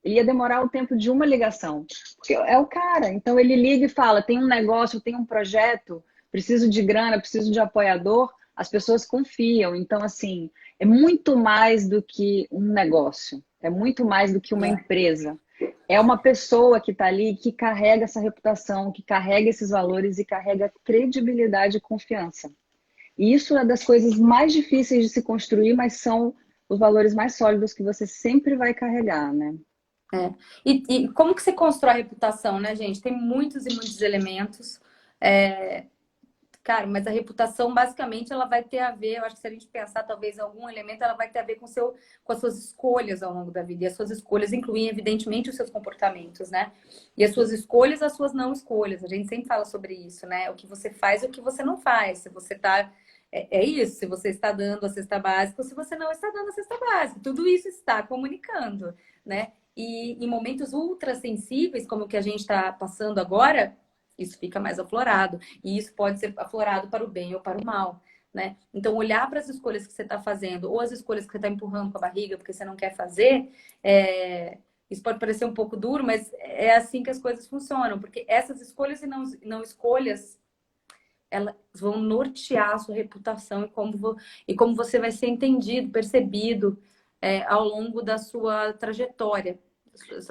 Ele ia demorar o tempo de uma ligação. Porque é o cara. Então ele liga e fala, tem um negócio, tem um projeto, preciso de grana, preciso de apoiador. As pessoas confiam. Então, assim, é muito mais do que um negócio. É muito mais do que uma empresa. É uma pessoa que está ali, que carrega essa reputação, que carrega esses valores e carrega credibilidade e confiança. E isso é das coisas mais difíceis de se construir, mas são os valores mais sólidos que você sempre vai carregar, né? E como que você constrói a reputação, né, gente? Tem muitos e muitos elementos. Cara, mas a reputação, basicamente, ela vai ter a ver, eu acho que se a gente pensar talvez em algum elemento, ela vai ter a ver com as suas escolhas ao longo da vida. E as suas escolhas incluem, evidentemente, os seus comportamentos, né? E as suas escolhas, as suas não escolhas. A gente sempre fala sobre isso, né? O que você faz e o que você não faz. Se você tá... É isso, se você está dando a cesta básica ou se você não está dando a cesta básica. Tudo isso está comunicando, né? E em momentos ultra sensíveis, como o que a gente está passando agora, isso fica mais aflorado. E isso pode ser aflorado para o bem ou para o mal, né? Então, olhar para as escolhas que você está fazendo ou as escolhas que você está empurrando com a barriga porque você não quer fazer, isso pode parecer um pouco duro, mas é assim que as coisas funcionam. Porque essas escolhas e não escolhas, elas vão nortear a sua reputação e como você vai ser entendido, percebido ao longo da sua trajetória.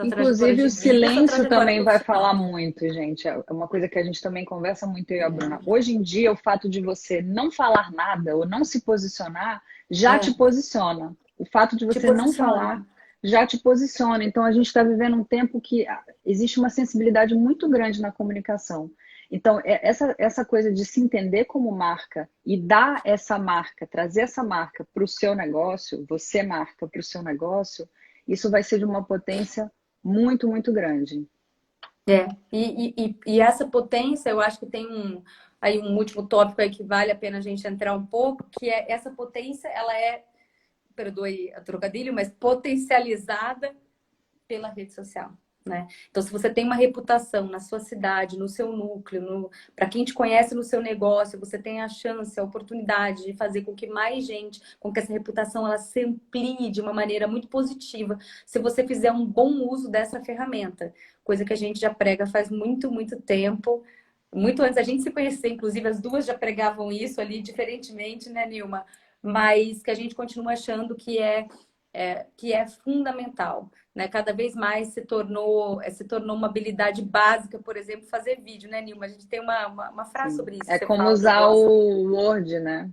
Inclusive, o silêncio também vai falar muito, gente. É uma coisa que a gente também conversa muito, eu e a Bruna. Hoje em dia, o fato de você não falar nada ou não se posicionar já te posiciona. O fato de você não falar já te posiciona. Então, a gente está vivendo um tempo que existe uma sensibilidade muito grande na comunicação. Então, essa coisa de se entender como marca e dar essa marca, trazer essa marca para o seu negócio, você marca para o seu negócio, isso vai ser de uma potência muito, muito grande. E essa potência, eu acho que tem um último tópico aí que vale a pena a gente entrar um pouco, que é essa potência, ela perdoe a trocadilho, mas potencializada pela rede social. né? Então, se você tem uma reputação na sua cidade, no seu núcleo, para quem te conhece no seu negócio, você tem a chance, a oportunidade de fazer com que mais gente, com que essa reputação ela se amplie de uma maneira muito positiva, se você fizer um bom uso dessa ferramenta, coisa que a gente já prega faz muito, muito tempo. Muito antes da gente se conhecer, inclusive as duas já pregavam isso ali diferentemente, né, Nilma? Mas que a gente continua achando que é fundamental, né? Cada vez mais se tornou uma habilidade básica, por exemplo, fazer vídeo, né, Nilma? A gente tem uma frase Sim. sobre isso. É Você como fala, que eu usar gosto. o Word, né?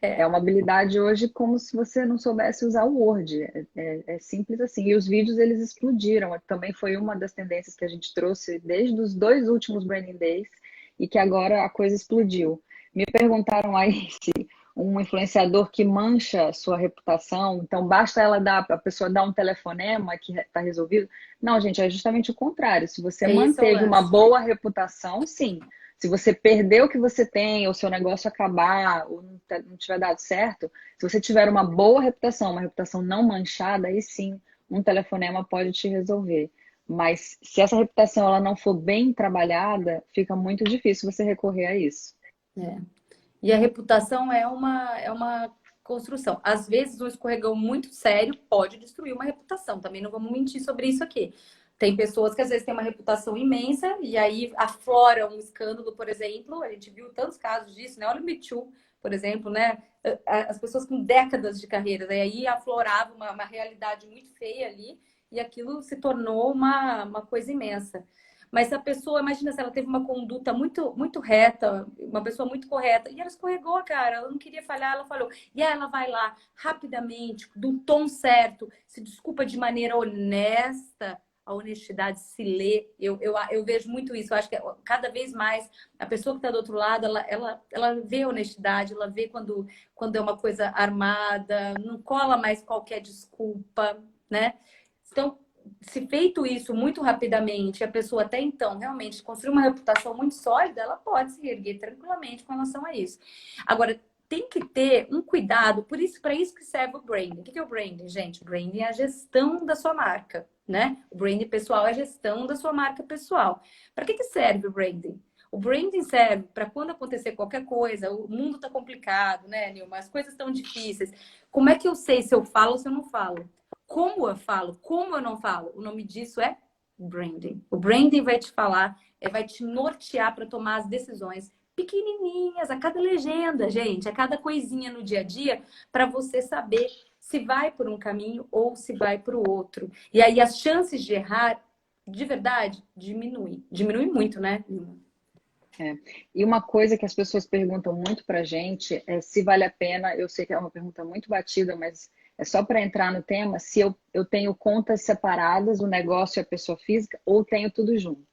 É uma habilidade hoje como se você não soubesse usar o Word. É simples assim. E os vídeos, eles explodiram. Também foi uma das tendências que a gente trouxe desde os 2 últimos Branding Days e que agora a coisa explodiu. Me perguntaram aí se um influenciador que mancha sua reputação, então basta a pessoa dar um telefonema que está resolvido. Não, gente, é justamente o contrário. Se você Esse é o manteve uma lance. boa reputação, sim. Se você perder o que você tem, ou seu negócio acabar, ou não tiver dado certo, se você tiver uma boa reputação, uma reputação não manchada, aí sim, um telefonema pode te resolver. Mas se essa reputação ela não for bem trabalhada, fica muito difícil você recorrer a isso. É. E a reputação é uma construção. Às vezes, um escorregão muito sério pode destruir uma reputação. Também não vamos mentir sobre isso aqui. Tem pessoas que às vezes têm uma reputação imensa e aí aflora um escândalo, por exemplo. A gente viu tantos casos disso, né? Olha o Me Too, por exemplo, né? As pessoas com décadas de carreiras, aí aflorava uma realidade muito feia ali e aquilo se tornou uma coisa imensa. Mas se a pessoa, imagina se ela teve uma conduta muito, muito reta, uma pessoa muito correta, e ela escorregou, cara, ela não queria falhar, ela falou. E aí ela vai lá, rapidamente, do tom certo, se desculpa de maneira honesta, a honestidade se lê. Eu vejo muito isso. Eu acho que cada vez mais a pessoa que está do outro lado, ela vê a honestidade, ela vê quando é uma coisa armada, não cola mais qualquer desculpa, né? Então, se feito isso muito rapidamente, a pessoa até então realmente construiu uma reputação muito sólida, ela pode se reerguer tranquilamente com relação a isso. Agora, tem que ter um cuidado, por isso, para isso que serve o branding. O que é o branding, gente? O branding é a gestão da sua marca, né? O branding pessoal é a gestão da sua marca pessoal. Para que serve o branding? O branding serve para quando acontecer qualquer coisa, o mundo está complicado, né, Nilma? As coisas estão difíceis. Como é que eu sei se eu falo ou se eu não falo? Como eu falo, como eu não falo? O nome disso é branding. O branding vai te falar, vai te nortear para tomar as decisões pequenininhas, a cada legenda, gente, a cada coisinha no dia a dia, para você saber se vai por um caminho ou se vai para o outro. E aí as chances de errar, de verdade, diminuem. Diminui muito, né? E uma coisa que as pessoas perguntam muito pra gente é se vale a pena, eu sei que é uma pergunta muito batida, mas é só para entrar no tema, se eu tenho contas separadas, o negócio e a pessoa física, ou tenho tudo junto.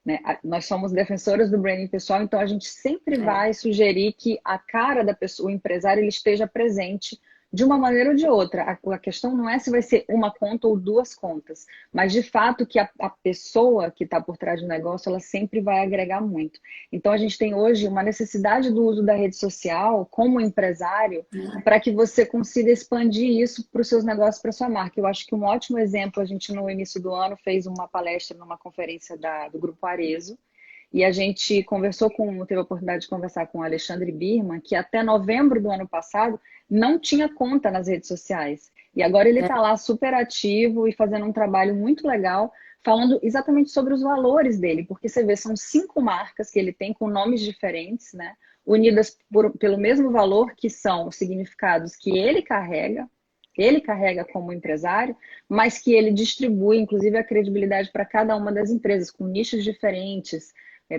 Né? Nós somos defensoras do branding pessoal, então a gente sempre vai sugerir que a cara da pessoa, o empresário, ele esteja presente de uma maneira ou de outra. A questão não é se vai ser uma conta ou 2 contas, mas de fato que a pessoa que está por trás do negócio, ela sempre vai agregar muito. Então a gente tem hoje uma necessidade do uso da rede social como empresário para que você consiga expandir isso para os seus negócios, para a sua marca. Eu acho que um ótimo exemplo, a gente no início do ano fez uma palestra numa conferência do Grupo Arezo, e a gente teve a oportunidade de conversar com o Alexandre Birman, que até novembro do ano passado não tinha conta nas redes sociais. E agora ele está lá super ativo e fazendo um trabalho muito legal, falando exatamente sobre os valores dele, porque você vê, são 5 marcas que ele tem com nomes diferentes, né? Unidas pelo mesmo valor, que são os significados que ele carrega como empresário, mas que ele distribui, inclusive, a credibilidade para cada uma das empresas, com nichos diferentes,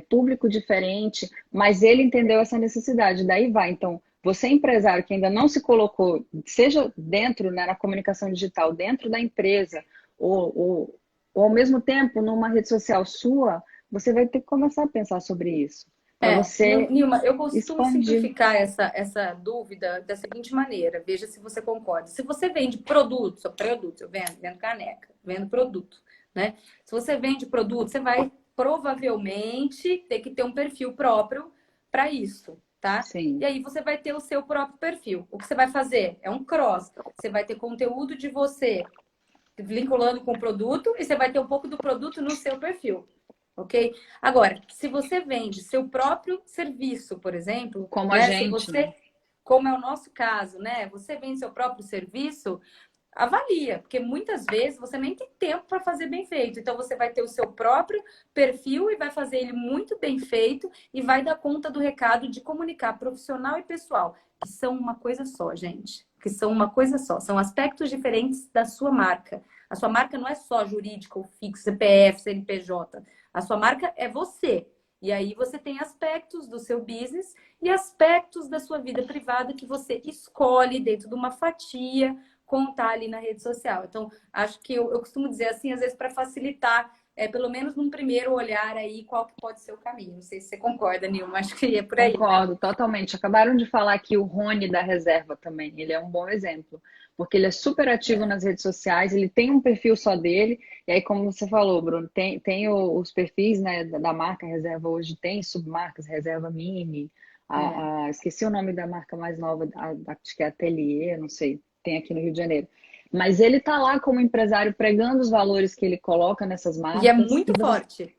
público diferente, mas ele entendeu essa necessidade, daí vai. Então, você empresário que ainda não se colocou, seja dentro, né, na comunicação digital, dentro da empresa, ou ao mesmo tempo numa rede social sua, você vai ter que começar a pensar sobre isso. Para você Nilma, eu costumo expandir. simplificar essa dúvida da seguinte maneira, veja se você concorda. Se você vende produtos, eu vendo caneca, vendo produto, né? Se você vende produto, você vai provavelmente ter que ter um perfil próprio para isso, tá? Sim. E aí você vai ter o seu próprio perfil. O que você vai fazer? É um cross. Você vai ter conteúdo de você vinculando com o produto, e você vai ter um pouco do produto no seu perfil, ok? Agora, se você vende seu próprio serviço, por exemplo, Como a né? Se gente, você, né? como é o nosso caso, né? Você vende seu próprio serviço, avalia, porque muitas vezes você nem tem tempo para fazer bem feito. Então você vai ter o seu próprio perfil e vai fazer ele muito bem feito e vai dar conta do recado de comunicar profissional e pessoal, que são uma coisa só, gente. Que são uma coisa só, são aspectos diferentes da sua marca. A sua marca não é só jurídica ou fixo, CPF, CNPJ. A sua marca é você. E aí você tem aspectos do seu business e aspectos da sua vida privada que você escolhe dentro de uma fatia contar ali na rede social. Então, acho que eu costumo dizer assim, às vezes para facilitar, pelo menos num primeiro olhar aí, qual que pode ser o caminho. Não sei se você concorda, Nilma, acho que é por aí, né? Concordo, totalmente. Acabaram de falar aqui o Rony da Reserva também. Ele é um bom exemplo, porque ele é super ativo nas redes sociais, ele tem um perfil só dele, e aí, como você falou, Bruno, tem os perfis, né, da marca Reserva hoje, tem submarcas, Reserva Mini, esqueci o nome da marca mais nova, acho que é Atelier, não sei, tem aqui no Rio de Janeiro. Mas ele tá lá como empresário pregando os valores que ele coloca nessas E é marcas. muito forte.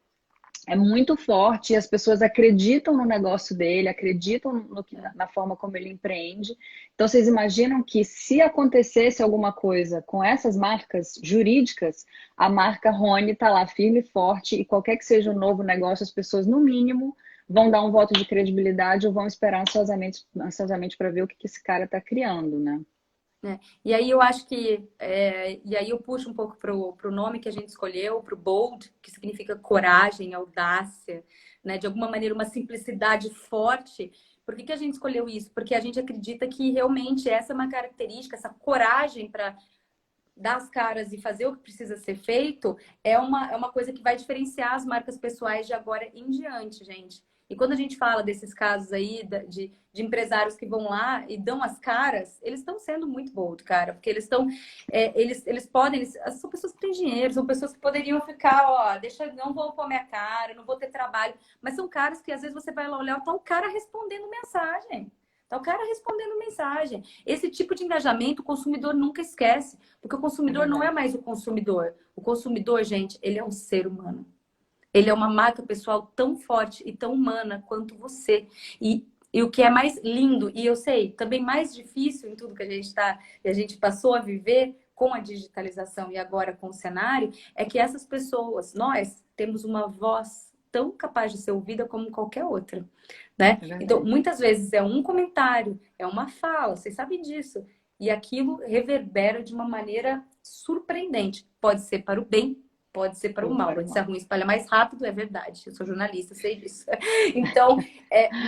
É muito forte e as pessoas acreditam no negócio dele, acreditam na forma como ele empreende. Então, vocês imaginam que se acontecesse alguma coisa com essas marcas jurídicas, a marca Rony está lá firme e forte e qualquer que seja o novo negócio, as pessoas, no mínimo, vão dar um voto de credibilidade ou vão esperar ansiosamente para ver o que esse cara está criando, né? E aí eu acho que, e aí eu puxo um pouco pro nome que a gente escolheu, pro bold, que significa coragem, audácia, né? De alguma maneira uma simplicidade forte. Por que a gente escolheu isso? Porque a gente acredita que realmente essa é uma característica, essa coragem para dar as caras e fazer o que precisa ser feito é uma coisa que vai diferenciar as marcas pessoais de agora em diante, gente. E quando a gente fala desses casos aí de empresários que vão lá e dão as caras, eles estão sendo muito bold, cara, porque eles estão, eles podem, são pessoas que têm dinheiro, são pessoas que poderiam ficar, ó, não vou pôr minha cara, não vou ter trabalho, mas são caras que às vezes você vai lá olhar, tá o cara respondendo mensagem. Tá o cara respondendo mensagem. Esse tipo de engajamento o consumidor nunca esquece, porque o consumidor não é mais o consumidor. O consumidor, gente, ele é um ser humano. Ele é uma marca pessoal tão forte e tão humana quanto você. E o que é mais lindo, e eu sei, também mais difícil em tudo que a gente passou a viver com a digitalização e agora com o cenário, é que essas pessoas, nós temos uma voz tão capaz de ser ouvida como qualquer outra, né? Então, muitas vezes é um comentário, é uma fala, vocês sabem disso. E aquilo reverbera de uma maneira surpreendente. Pode ser para o bem, pode ser para o mal. Notícia ruim espalha mais rápido, é verdade. Eu sou jornalista, sei disso. Então,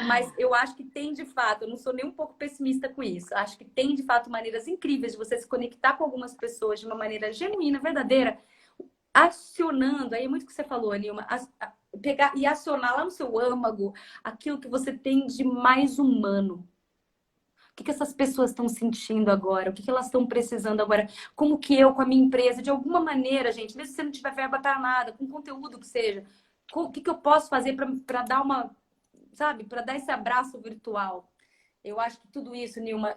mas eu acho que tem de fato, eu não sou nem um pouco pessimista com isso. Acho que tem de fato maneiras incríveis de você se conectar com algumas pessoas de uma maneira genuína, verdadeira, acionando, aí é muito o que você falou, Nilma, pegar e acionar lá no seu âmago aquilo que você tem de mais humano. O que essas pessoas estão sentindo agora? O que elas estão precisando agora? Como que eu, com a minha empresa, de alguma maneira, gente, mesmo se você não tiver verba para nada, com conteúdo que seja, o que eu posso fazer para dar para dar esse abraço virtual? Eu acho que tudo isso, Nilma,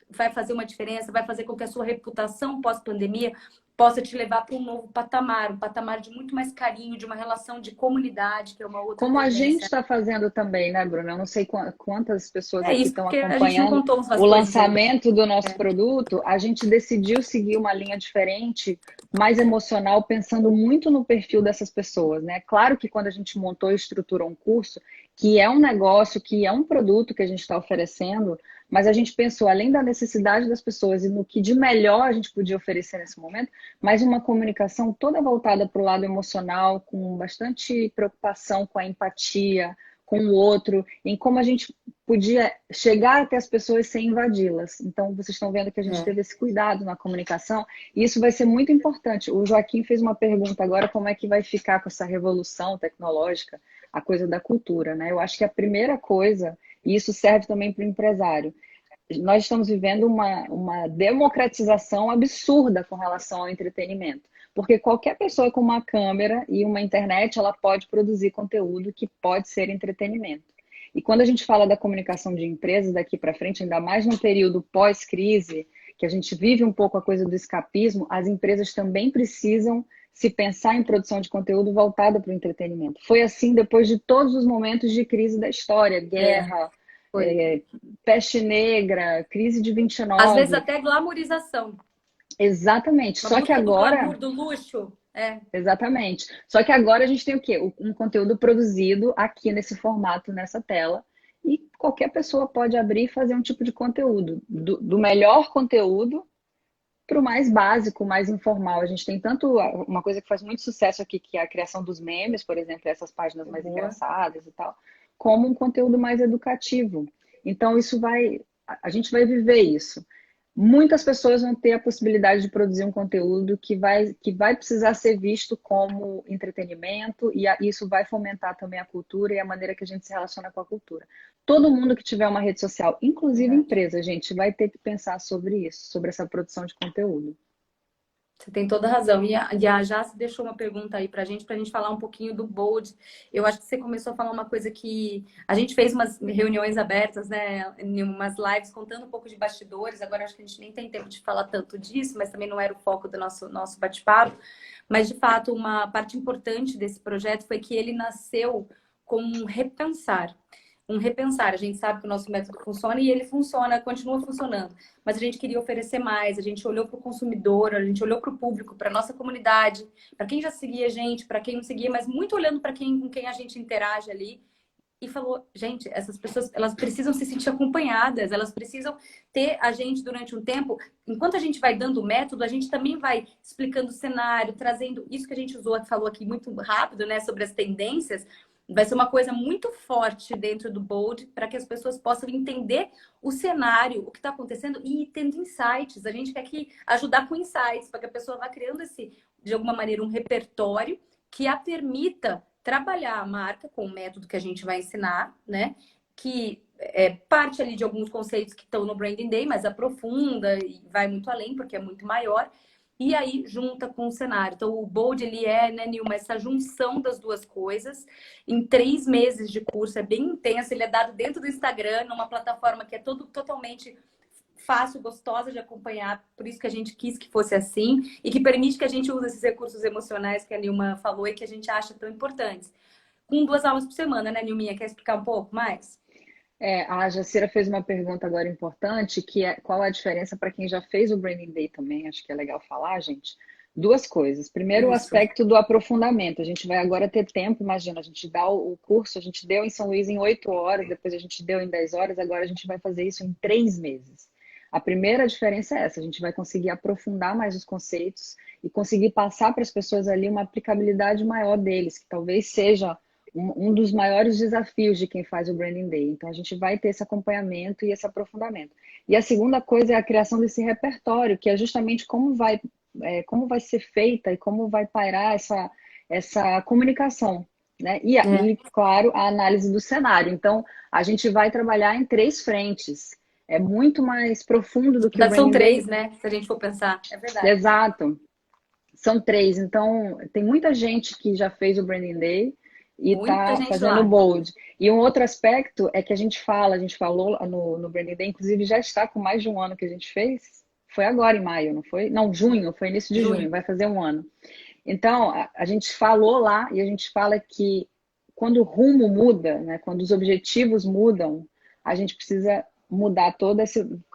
vai fazer uma diferença, vai fazer com que a sua reputação pós-pandemia possa te levar para um novo patamar, um patamar de muito mais carinho, de uma relação de comunidade, que é uma outra Como a tendência. gente está fazendo também, né, Bruno? Eu não sei quantas pessoas aqui isso, estão porque acompanhando a gente não contou o lançamento do nosso produto. A gente decidiu seguir uma linha diferente, mais emocional, pensando muito no perfil dessas pessoas, né? Claro que quando a gente montou e estruturou um curso, que é um negócio, que é um produto que a gente está oferecendo, mas a gente pensou, além da necessidade das pessoas e no que de melhor a gente podia oferecer nesse momento, mas uma comunicação toda voltada para o lado emocional, com bastante preocupação com a empatia, com o outro, em como a gente podia chegar até as pessoas sem invadi-las. Então, vocês estão vendo que a gente teve esse cuidado na comunicação, e isso vai ser muito importante. O Joaquim fez uma pergunta agora, como é que vai ficar com essa revolução tecnológica, a coisa da cultura, né? Eu acho que a primeira coisa, e isso serve também para o empresário, nós estamos vivendo uma democratização absurda com relação ao entretenimento. Porque qualquer pessoa com uma câmera e uma internet, ela pode produzir conteúdo que pode ser entretenimento. E quando a gente fala da comunicação de empresas daqui para frente, ainda mais no período pós-crise, que a gente vive um pouco a coisa do escapismo, as empresas também precisam se pensar em produção de conteúdo voltada para o entretenimento. Foi assim depois de todos os momentos de crise da história, guerra, peste negra, crise de 29. Às vezes até glamorização. Exatamente. Uma Só que busca do agora... glamour, do luxo. Exatamente. Só que agora a gente tem o quê? Um conteúdo produzido aqui nesse formato, nessa tela. E qualquer pessoa pode abrir e fazer um tipo de conteúdo. Do melhor conteúdo para o mais básico, mais informal. A gente tem tanto uma coisa que faz muito sucesso aqui, que é a criação dos memes, por exemplo, essas páginas mais engraçadas e tal, como um conteúdo mais educativo. Então, a gente vai viver isso. Muitas pessoas vão ter a possibilidade de produzir um conteúdo que vai precisar ser visto como entretenimento, e isso vai fomentar também a cultura e a maneira que a gente se relaciona com a cultura. Todo mundo que tiver uma rede social, inclusive empresa, gente, vai ter que pensar sobre isso, sobre essa produção de conteúdo. Você tem toda a razão. E a Jace deixou uma pergunta aí pra gente falar um pouquinho do Bold. Eu acho que você começou a falar uma coisa que... A gente fez umas reuniões abertas, né? Umas lives contando um pouco de bastidores. Agora acho que a gente nem tem tempo de falar tanto disso, mas também não era o foco do nosso bate-papo. Mas, de fato, uma parte importante desse projeto foi que ele nasceu como um repensar. A gente sabe que o nosso método funciona e ele funciona, continua funcionando. Mas a gente queria oferecer mais, a gente olhou para o consumidor, a gente olhou para o público, para a nossa comunidade, para quem já seguia a gente, para quem não seguia, mas muito olhando para com quem a gente interage ali. E falou, gente, essas pessoas, elas precisam se sentir acompanhadas, elas precisam ter a gente durante um tempo. Enquanto a gente vai dando o método, a gente também vai explicando o cenário, trazendo isso que a gente falou aqui muito rápido, né, sobre as tendências. Vai ser uma coisa muito forte dentro do Bold para que as pessoas possam entender o cenário, o que está acontecendo e ir tendo insights. A gente quer ajudar com insights, para que a pessoa vá criando de alguma maneira, um repertório que a permita trabalhar a marca com o método que a gente vai ensinar, né? Que parte ali de alguns conceitos que estão no Branding Day, mas aprofunda e vai muito além, porque é muito maior. E aí, junta com o cenário. Então, o Bold, ele né, Nilma, essa junção das duas coisas. Em 3 meses de curso, é bem intenso. Ele é dado dentro do Instagram, numa plataforma que é totalmente fácil, gostosa de acompanhar. Por isso que a gente quis que fosse assim. E que permite que a gente use esses recursos emocionais que a Nilma falou e que a gente acha tão importantes. Com 2 aulas por semana, né, Nilminha? Quer explicar um pouco mais? A Jacira fez uma pergunta agora importante, que é qual a diferença para quem já fez o Branding Day também, acho que é legal falar, gente. 2 coisas. Primeiro, o aspecto do aprofundamento. A gente vai agora ter tempo, imagina, a gente dá o curso, a gente deu em São Luís em 8 horas, depois a gente deu em 10 horas, agora a gente vai fazer isso em 3 meses. A primeira diferença é essa, a gente vai conseguir aprofundar mais os conceitos e conseguir passar para as pessoas ali uma aplicabilidade maior deles, que talvez seja um dos maiores desafios de quem faz o Branding Day. Então, a gente vai ter esse acompanhamento e esse aprofundamento. E a segunda coisa é a criação desse repertório, que é justamente como vai ser feita e como vai pairar essa comunicação, né? E, claro, a análise do cenário. Então, a gente vai trabalhar em 3 frentes. É muito mais profundo do que o Branding São 3, Day. né? Se a gente for pensar. É verdade. Exato. São 3. Então, tem muita gente que já fez o Branding Day e está fazendo Bold. E um outro aspecto é que a gente falou no Branding Day, inclusive já está com mais de 1 ano que a gente fez. Foi agora em maio, não foi? Não, junho, foi início de junho, vai fazer 1 ano. Então, a gente falou lá e a gente fala que quando o rumo muda, né, quando os objetivos mudam, a gente precisa mudar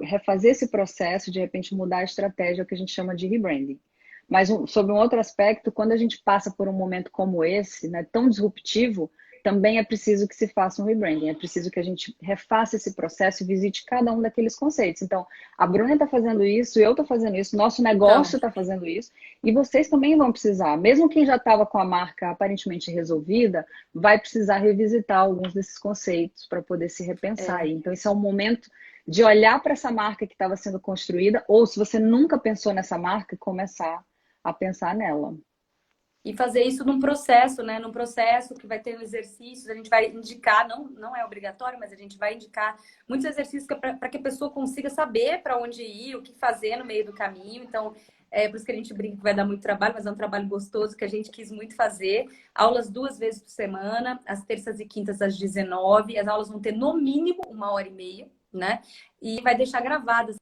refazer esse processo, de repente mudar a estratégia, que a gente chama de rebranding. Mas sobre um outro aspecto, quando a gente passa por um momento como esse, né, tão disruptivo, também é preciso que se faça um rebranding, é preciso que a gente refaça esse processo e visite cada um daqueles conceitos. Então, a Bruna está fazendo isso, eu estou fazendo isso, nosso negócio está fazendo isso, e vocês também vão precisar. Mesmo quem já estava com a marca aparentemente resolvida, vai precisar revisitar alguns desses conceitos para poder se repensar. Então, esse é um momento de olhar para essa marca que estava sendo construída, ou se você nunca pensou nessa marca, começar a pensar nela. E fazer isso num processo, né? Num processo que vai ter exercícios, a gente vai indicar, não é obrigatório, mas a gente vai indicar muitos exercícios para que a pessoa consiga saber para onde ir, o que fazer no meio do caminho. Então, é por isso que a gente brinca que vai dar muito trabalho, mas é um trabalho gostoso que a gente quis muito fazer. Aulas 2 vezes por semana, às terças e quintas às 19. As aulas vão ter no mínimo 1h30, né? E vai deixar gravadas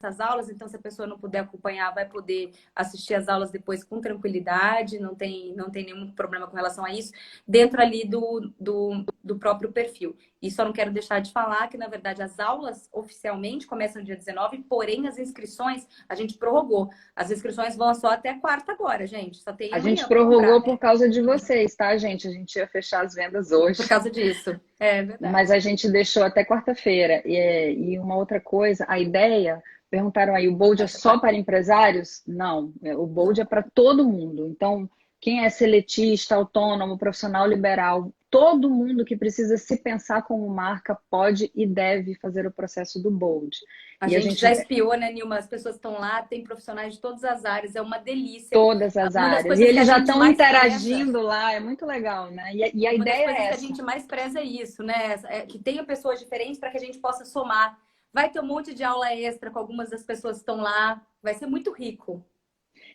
as aulas, então se a pessoa não puder acompanhar, vai poder assistir as aulas depois com tranquilidade, não tem nenhum problema com relação a isso, dentro ali do próprio perfil. E só não quero deixar de falar que, na verdade, as aulas oficialmente começam dia 19, porém as inscrições a gente prorrogou. As inscrições vão só até quarta agora, gente. Só tem A amanhã gente pra prorrogou comprar. por causa de vocês, tá, gente? A gente ia fechar as vendas hoje. Por causa disso. É verdade. Mas a gente deixou até quarta-feira. E uma outra coisa, a ideia, perguntaram aí, o Bold é só para empresários? Não, o Bold é para todo mundo. Então, quem é seletista, autônomo, profissional liberal, todo mundo que precisa se pensar como marca pode e deve fazer o processo do Bold. A gente já espiou, né, Nilma? As pessoas estão lá, tem profissionais de todas as áreas, é uma delícia. Todas as áreas. E eles já estão interagindo lá, é muito legal, né? E a ideia é essa. Uma das coisas que a gente mais preza é isso, né? É que tenha pessoas diferentes para que a gente possa somar. Vai ter um monte de aula extra com algumas das pessoas que estão lá. Vai ser muito rico.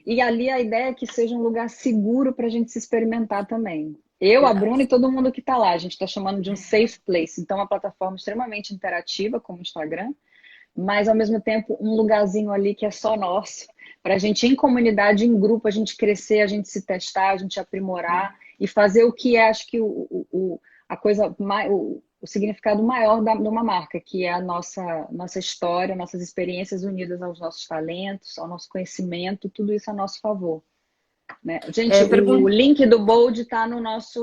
E ali a ideia é que seja um lugar seguro para a gente se experimentar também. Eu, a Bruna e todo mundo que está lá. A gente está chamando de um safe place. Então, é uma plataforma extremamente interativa, como o Instagram, mas, ao mesmo tempo, um lugarzinho ali que é só nosso. Para a gente, em comunidade, em grupo, a gente crescer, a gente se testar, a gente aprimorar e fazer o que é, acho que, a coisa mais... O significado maior de uma marca, que é a nossa história, nossas experiências unidas aos nossos talentos, ao nosso conhecimento, tudo isso a nosso favor. Né? Gente, o link do Bold está na nossa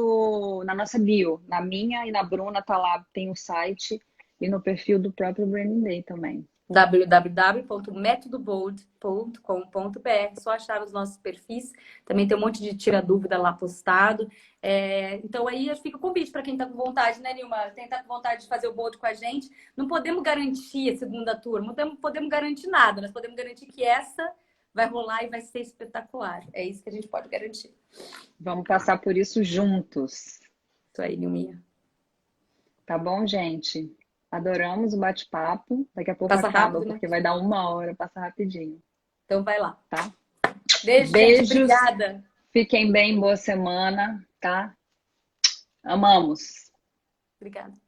bio. Na minha e na Bruna tá lá, tem o site e no perfil do próprio Branding Day também. www.metodobold.com.br. Só achar os nossos perfis. Também tem um monte de tira-dúvida lá postado. Então aí fica o convite para quem está com vontade, né, Nilma? Quem está com vontade de fazer o Bold com a gente. Não podemos garantir a segunda turma, não podemos garantir nada. Nós podemos garantir que essa vai rolar e vai ser espetacular. É isso que a gente pode garantir. Vamos passar por isso juntos. Isso aí, Nilminha. Tá bom, gente? Adoramos o bate-papo. Daqui a pouco passa acaba, rápido, porque né? vai dar 1 hora, passa rapidinho. Então vai lá. Tá? Beijos. Gente, obrigada. Fiquem bem, boa semana, tá? Amamos. Obrigada.